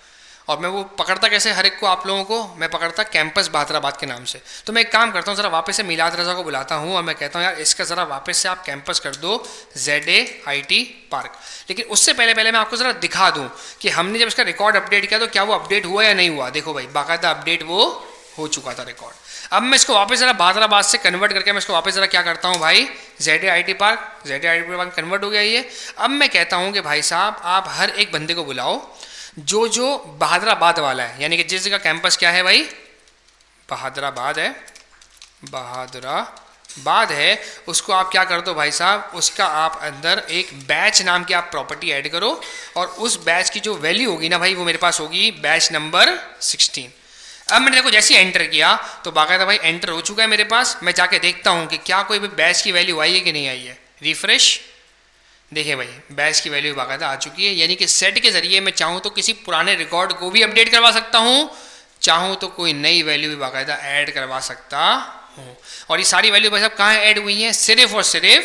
और मैं वो पकड़ता कैसे हर एक को, आप लोगों को मैं पकड़ता कैंपस बहादुराबाद के नाम से। तो मैं एक काम करता हूँ, ज़रा वापस से मिलाद रज़ा को बुलाता हूँ और मैं कहता हूँ यार इसका ज़रा वापस से आप कैंपस कर दो ZAIT पार्क। लेकिन उससे पहले मैं आपको ज़रा दिखा दूँ कि हमने जब इसका रिकॉर्ड अपडेट किया तो क्या वो अपडेट हुआ या नहीं हुआ। देखो भाई, बाकायदा अपडेट वो हो चुका था रिकॉर्ड। अब मैं इसको वापस ज़रा बहादुराबाद से कन्वर्ट करके मैं इसको वापस ज़रा क्या करता हूँ भाई, ZAIT पार्क कन्वर्ट हो गया ये। अब मैं कहता हूँ कि भाई साहब आप हर एक बंदे को बुलाओ जो बहादुराबाद वाला है, यानी कि जिस जगह कैंपस क्या है भाई, बहादुराबाद है, बहादुराबाद है, उसको आप क्या कर दो भाई साहब, उसका आप अंदर एक बैच नाम की आप प्रॉपर्टी ऐड करो और उस बैच की जो वैल्यू होगी ना भाई वो मेरे पास होगी बैच नंबर 16। अब मैंने देखो जैसे ही एंटर किया तो बाकायदा भाई एंटर हो चुका है मेरे पास। मैं जाके देखता हूँ कि क्या कोई भी बैच की वैल्यू आई है कि नहीं आई है। रिफ्रेश, देखिए भाई बैच की वैल्यू बाकायदा आ चुकी है, यानी कि सेट के जरिए मैं चाहूँ तो किसी पुराने रिकॉर्ड को भी अपडेट करवा सकता हूँ, चाहूँ तो कोई नई वैल्यू भी बाकायदा ऐड करवा सकता हूँ। और ये सारी वैल्यू भाई साहब कहाँ ऐड हुई हैं? सिर्फ और सिर्फ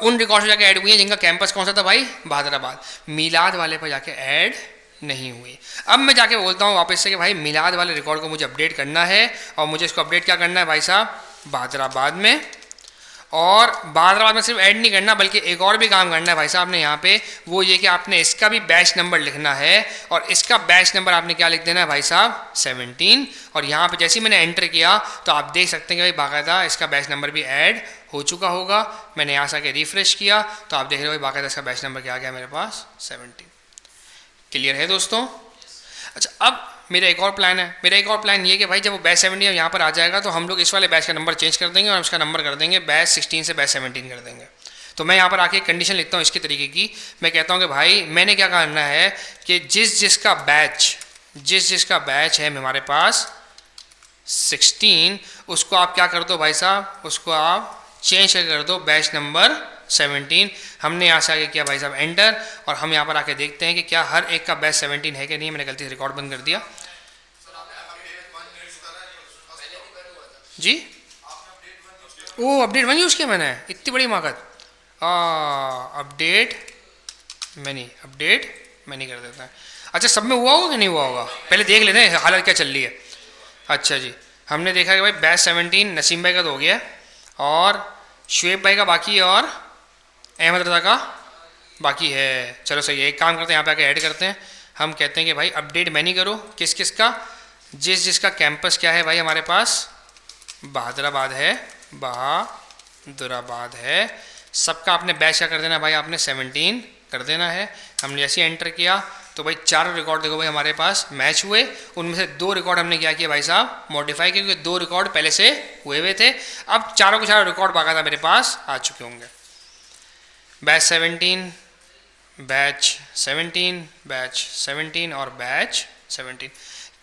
उन रिकॉर्ड पर जाके ऐड हुई हैं जिनका कैंपस कौन सा था भाई? बहादुराबाद। मिलाद वाले पर जाके ऐड नहीं हुई। अब मैं जाके बोलता हूँ वापस से कि भाई मिलाद वाले रिकॉर्ड को मुझे अपडेट करना है, और मुझे इसको अपडेट क्या करना है भाई साहब? बहादुराबाद में। और बहादुराबाद में सिर्फ ऐड नहीं करना बल्कि एक और भी काम करना है भाई साहब ने यहाँ पे, वो ये कि आपने इसका भी बैच नंबर लिखना है, और इसका बैच नंबर आपने क्या लिख देना है भाई साहब? 17। और यहाँ पे जैसे ही मैंने एंटर किया तो आप देख सकते हैं कि भाई बाकायदा इसका बैच नंबर भी ऐड हो चुका होगा। मैंने यहाँ से आके रिफ्रेश किया तो आप देख रहे हो भाई बाकायदा इसका बैच नंबर क्या आ गया मेरे पास? 17। क्लियर है दोस्तों? अच्छा, अब मेरा एक और प्लान है। मेरा एक और प्लान ये कि भाई जब वो बैच 17 यहाँ पर आ जाएगा तो हम लोग इस वाले बैच का नंबर चेंज कर देंगे और उसका नंबर कर देंगे बैच 16 से बैच 17 कर देंगे। तो मैं यहाँ पर आके एक कंडीशन लिखता हूँ इसके तरीके की। मैं कहता हूँ कि भाई मैंने क्या करना है कि जिस जिसका बैच है हमारे पास 16, उसको आप क्या कर दो भाई साहब? उसको आप चेंज कर दो बैच नंबर 17। हमने यहाँ से आगे किया भाई साहब एंटर, और हम यहाँ पर आके देखते हैं कि क्या हर एक का बैच 17 है कि नहीं। मैंने गलती से रिकॉर्ड बंद कर दिया जी। ओ अपडेट 1 यूज़ किया मैंने, इतनी बड़ी माकत। अपडेट मैनी कर देता है। अच्छा, सब में हुआ होगा कि नहीं हुआ होगा? पहले देख लेते हैं हालत क्या चल रही है। अच्छा जी, हमने देखा कि भाई बैच 17 नसीम भाई का तो हो गया, और शुएब भाई का बाकी है, और अहमद रज़ा का बाकी है। चलो सही है, एक काम करते हैं यहाँ पे आके ऐड करते हैं। हम कहते हैं कि भाई अपडेट मैनी करो किस किस का? जिस जिसका कैंपस क्या है भाई हमारे पास? बहादुराबाद है। सबका आपने बैच क्या कर देना भाई? आपने 17 कर देना है। हमने जैसे एंटर किया तो भाई चारों रिकॉर्ड देखो भाई हमारे पास मैच हुए। उनमें से 2 रिकॉर्ड हमने क्या किया भाई साहब? मॉडिफाई, क्योंकि 2 रिकॉर्ड पहले से हुए थे। अब चारों के चारों रिकॉर्ड बाकायदा मेरे पास आ चुके होंगे। बैच 17, बैच 17, बैच 17 और बैच 17।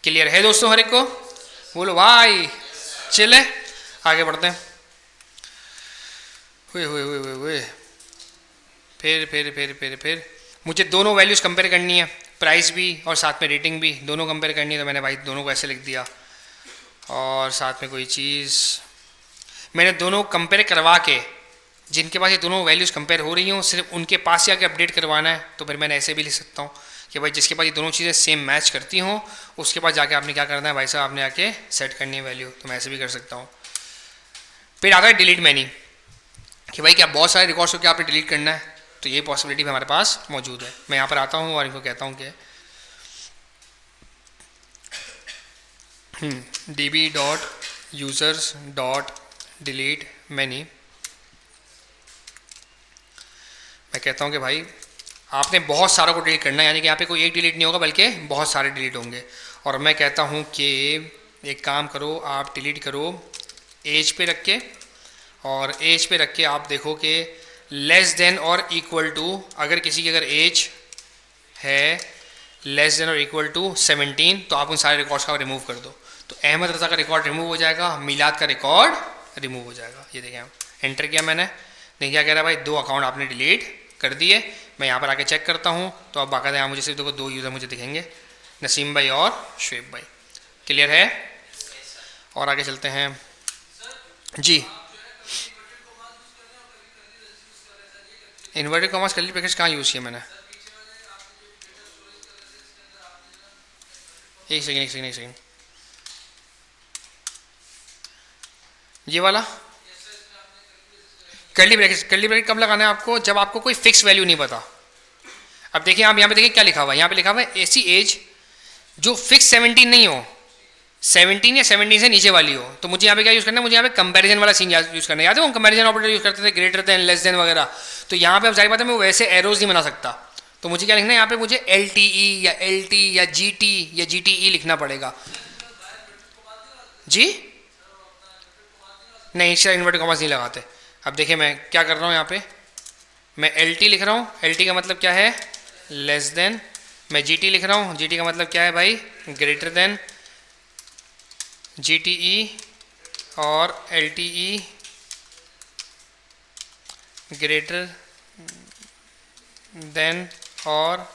क्लियर है दोस्तों हर एक को? बोलो भाई। चले आगे बढ़ते हैं। हुए फिर मुझे दोनों वैल्यूज़ कंपेयर करनी है, प्राइस भी और साथ में रेटिंग भी दोनों कंपेयर करनी है। तो मैंने भाई दोनों को ऐसे लिख दिया, और साथ में कोई चीज़ मैंने दोनों कंपेयर करवा के, जिनके पास ये दोनों वैल्यूज़ कंपेयर हो रही हों सिर्फ उनके पास ही आके अपडेट करवाना है। तो फिर मैंने ऐसे भी लिख सकता हूँ कि भाई जिसके पास ये दोनों चीज़ें सेम मैच करती हों उसके पास जाके आपने क्या करना है भाई साहब? आपने आके सेट करनी है वैल्यू। तो मैं ऐसे भी कर सकता हूँ। फिर आता है डिलीट मैनी, कि भाई क्या बहुत सारे रिकॉर्ड्स को क्या आपने डिलीट करना है? तो ये पॉसिबिलिटी भी हमारे पास मौजूद है। मैं यहाँ पर आता हूँ और इनको कहता हूँ कि db.users.delete many। मैं कहता हूँ कि भाई आपने बहुत सारों को डिलीट करना है, यानी कि यहाँ पे कोई एक डिलीट नहीं होगा बल्कि बहुत सारे डिलीट होंगे। और मैं कहता हूँ कि एक काम करो, आप डिलीट करो एज पे रख के, और एज पे रख के आप देखो कि लेस देन और इक्वल टू, अगर किसी की अगर एज है लेस देन और इक्वल टू 17 तो आप उन सारे रिकॉर्ड्स का रिमूव कर दो। तो अहमद रज़ा का रिकॉर्ड रिमूव हो जाएगा, मिलाद का रिकॉर्ड रिमूव हो जाएगा। ये देखें, एंटर किया मैंने, देखिए क्या कह रहा है भाई? 2 अकाउंट आपने डिलीट कर दिए। मैं यहाँ पर आके चेक करता हूँ तो अब बाकायदा यहाँ मुझे सिर्फ देखो 2 यूज़र मुझे दिखेंगे, नसीम भाई और शुएब भाई। क्लियर है? और आगे चलते हैं जी। इन्वर्टेड कॉमास करली ब्रैकेट्स कहाँ यूज़ किया मैंने? एक सेकेंड ये वाला कर्ली ब्रैकेट कब लगाना है आपको? जब आपको कोई फिक्स वैल्यू नहीं पता। अब देखिए आप यहाँ पे देखिए क्या लिखा हुआ है, यहाँ पे लिखा हुआ है ऐसी एज जो फिक्स 17 नहीं हो, 17 या 17 से नीचे वाली हो। तो मुझे यहाँ पे क्या यूज़ करना है? मुझे यहाँ पे कंपैरिजन वाला सीन यूज़ करना है। याद है वो कंपैरिजन ऑपरेटर यूज़ करते थे, ग्रेटर देन, लेस देन वगैरह। तो यहाँ पे अब जाहिर बात है मैं वैसे एरोज नहीं बना सकता, तो मुझे क्या लिखना है यहाँ पे? मुझे LTE या LT या GT या GTE लिखना पड़ेगा जी। नहीं, इसका इन्वर्टेड कॉमास नहीं लगाते। अब देखिए मैं क्या कर रहा हूँ, यहाँ पे मैं LT लिख रहा हूँ। LT का मतलब क्या है? Less than. मैं GT लिख रहा हूँ, GT का मतलब क्या है भाई? Greater than. GTE और LTE ग्रेटर देन और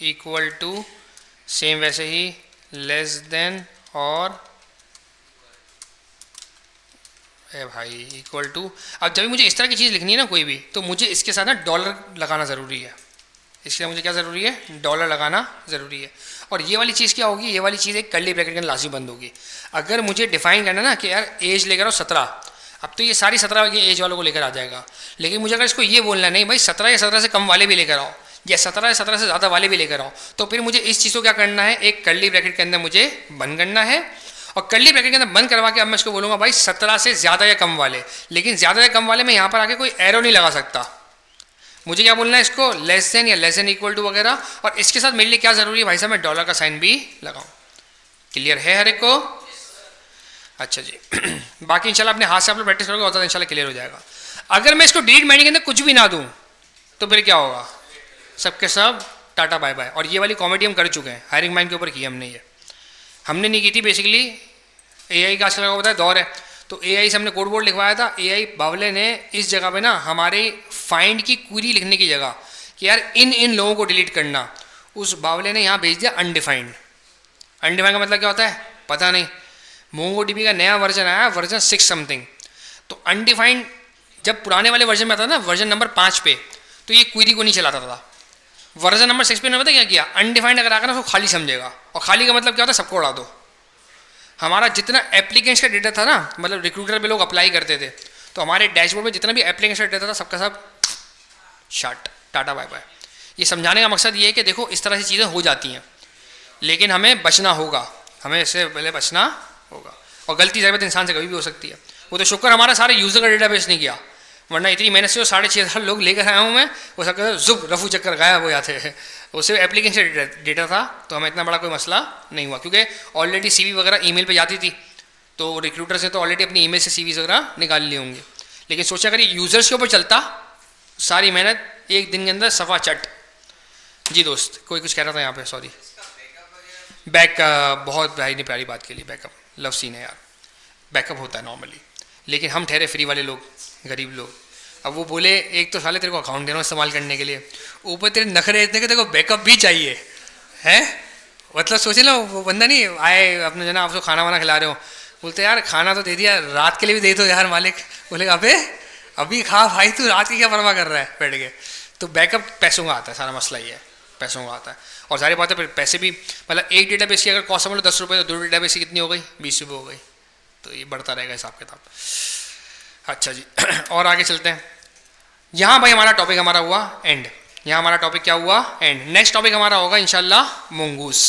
इक्वल टू, सेम वैसे ही लेस देन और भाई इक्वल टू। अब जब भी मुझे इस तरह की चीज़ लिखनी है ना कोई भी, तो मुझे इसके साथ ना डॉलर लगाना ज़रूरी है। इसके साथ मुझे क्या ज़रूरी है? डॉलर लगाना ज़रूरी है। और ये वाली चीज़ क्या होगी? ये वाली चीज़ एक कर्ली ब्रैकेट के अंदर लाजमी बंद होगी। अगर मुझे डिफाइन करना ना कि यार एज लेकर आओ 17, अब तो ये सारी 17 की एज वालों को लेकर आ जाएगा। लेकिन मुझे अगर इसको ये बोलना नहीं भाई 17 या 17 से कम वाले भी लेकर आओ, या 17 या 17 से ज़्यादा वाले भी लेकर आओ, तो फिर मुझे इस चीज़ को क्या करना है? एक कर्ली ब्रैकेट के अंदर मुझे बंद करना है। और कर्ली ब्रैकेट के अंदर बंद करवा के अब मैं इसको बोलूँगा भाई 17 से ज़्यादा या कम वाले। लेकिन ज़्यादा या कम वाले में यहाँ पर आके कोई एरो नहीं लगा सकता। मुझे क्या बोलना है इसको? लेस देन या लेस देन इक्वल टू वगैरह। और इसके साथ मेरे लिए क्या ज़रूरी है भाई साहब? मैं डॉलर का साइन भी लगाऊँ। क्लियर है हर एक को? अच्छा जी। बाकी इंशाल्लाह अपने हाथ से आप लोग प्रैक्टिस करोगे होता है, इंशाल्लाह क्लियर हो जाएगा। अगर मैं इसको डिलीट माइंड के अंदर कुछ भी ना दूँ तो फिर क्या होगा? सबके सब टाटा बाय बाय। और ये वाली कॉमेडी हम कर चुके हैं, हायरिंग माइंड के ऊपर की हमने। ये हमने नहीं की थी। बेसिकली एआई का आजकल का बताया दौर है, तो एआई से हमने कोड बोर्ड लिखवाया था। एआई बावले ने इस जगह पे ना हमारे फाइंड की क्वेरी लिखने की जगह कि यार इन लोगों को डिलीट करना, उस बावले ने यहाँ भेज दिया अनडिफाइंड। अनडिफाइंड का मतलब क्या होता है? पता नहीं। मोंगोडीबी का नया वर्जन आया, वर्जन 6 समथिंग। तो अनडिफाइंड जब पुराने वाले वर्जन में आता था ना, वर्जन नंबर 5 पे, तो ये क्वेरी को नहीं चलाता था। वर्जन नंबर 6 पे ने पता क्या किया? अनडिफाइंड अगर आकर ना उसको खाली समझेगा। और खाली का मतलब क्या होता है? सबको उड़ा दो। हमारा जितना एप्लीकेंट्स का डेटा था ना, मतलब रिक्रूटर पे लोग अप्लाई करते थे, तो हमारे डैशबोर्ड में जितना भी एप्लीकेंट्स का डेटा था सबका सब शार्ट, टाटा बाय बाय। ये समझाने का मकसद ये है कि देखो इस तरह से चीज़ें हो जाती हैं, लेकिन हमें बचना होगा, हमें इससे पहले बचना होगा। और गलती ज़रूरत इंसान से कभी भी हो सकती है। वो तो शुक्र हमारा सारे यूज़र का डेटाबेस नहीं किया, वरना इतनी मेहनत से 6,500 लोग लेकर आया हूँ मैं, वो सब जुब रफू चक्कर गायब हो जाते हैं। उससे एप्लीकेशन डेटा था, तो हमें इतना बड़ा कोई मसला नहीं हुआ, क्योंकि ऑलरेडी सीवी वगैरह ईमेल पे जाती थी, तो रिक्रूटर से तो ऑलरेडी अपनी ईमेल से सीवीज वगैरह निकाल लिए होंगे। लेकिन सोचा अगर ये यूज़र्स के ऊपर चलता, सारी मेहनत एक दिन के अंदर सफ़ा चट। जी दोस्त, कोई कुछ कह रहा था यहाँ पे, सॉरी। बैकअप, बहुत भाई ने प्यारी बात के लिए, बैकअप लव सीन है यार। बैकअप होता है नॉर्मली, लेकिन हम ठहरे फ्री वाले लोग, गरीब लोग। अब वो बोले एक तो साले तेरे को अकाउंट देना इस्तेमाल करने के लिए, ऊपर तेरे नखरे इतने के तेरे को बैकअप भी चाहिए है। मतलब सोचे लो, वो बंदा नहीं आए अपने जना आपको खाना वाना खिला रहे हो, बोलते यार खाना तो दे दिया, रात के लिए भी दे दो यार मालिक। बोले अबे अभी खा भाई, तू रात की क्या परवाह कर रहा है बैठ के। तो बैकअप पैसों का आता है, सारा मसला ये है, पैसों का आता है। और सारी बात है फिर पैसे भी, मतलब एक डेटाबेस की अगर कॉस्ट समझ लो 10 रुपये, तो 2 डेटाबेस की कितनी हो गई? 20 रुपये हो गई। तो ये बढ़ता रहेगा हिसाब किताब। अच्छा जी, और आगे चलते हैं। यहाँ भाई हमारा टॉपिक हमारा हुआ एंड। यहाँ हमारा टॉपिक क्या हुआ? एंड। नेक्स्ट टॉपिक हमारा होगा इंशाल्लाह मोंगूस।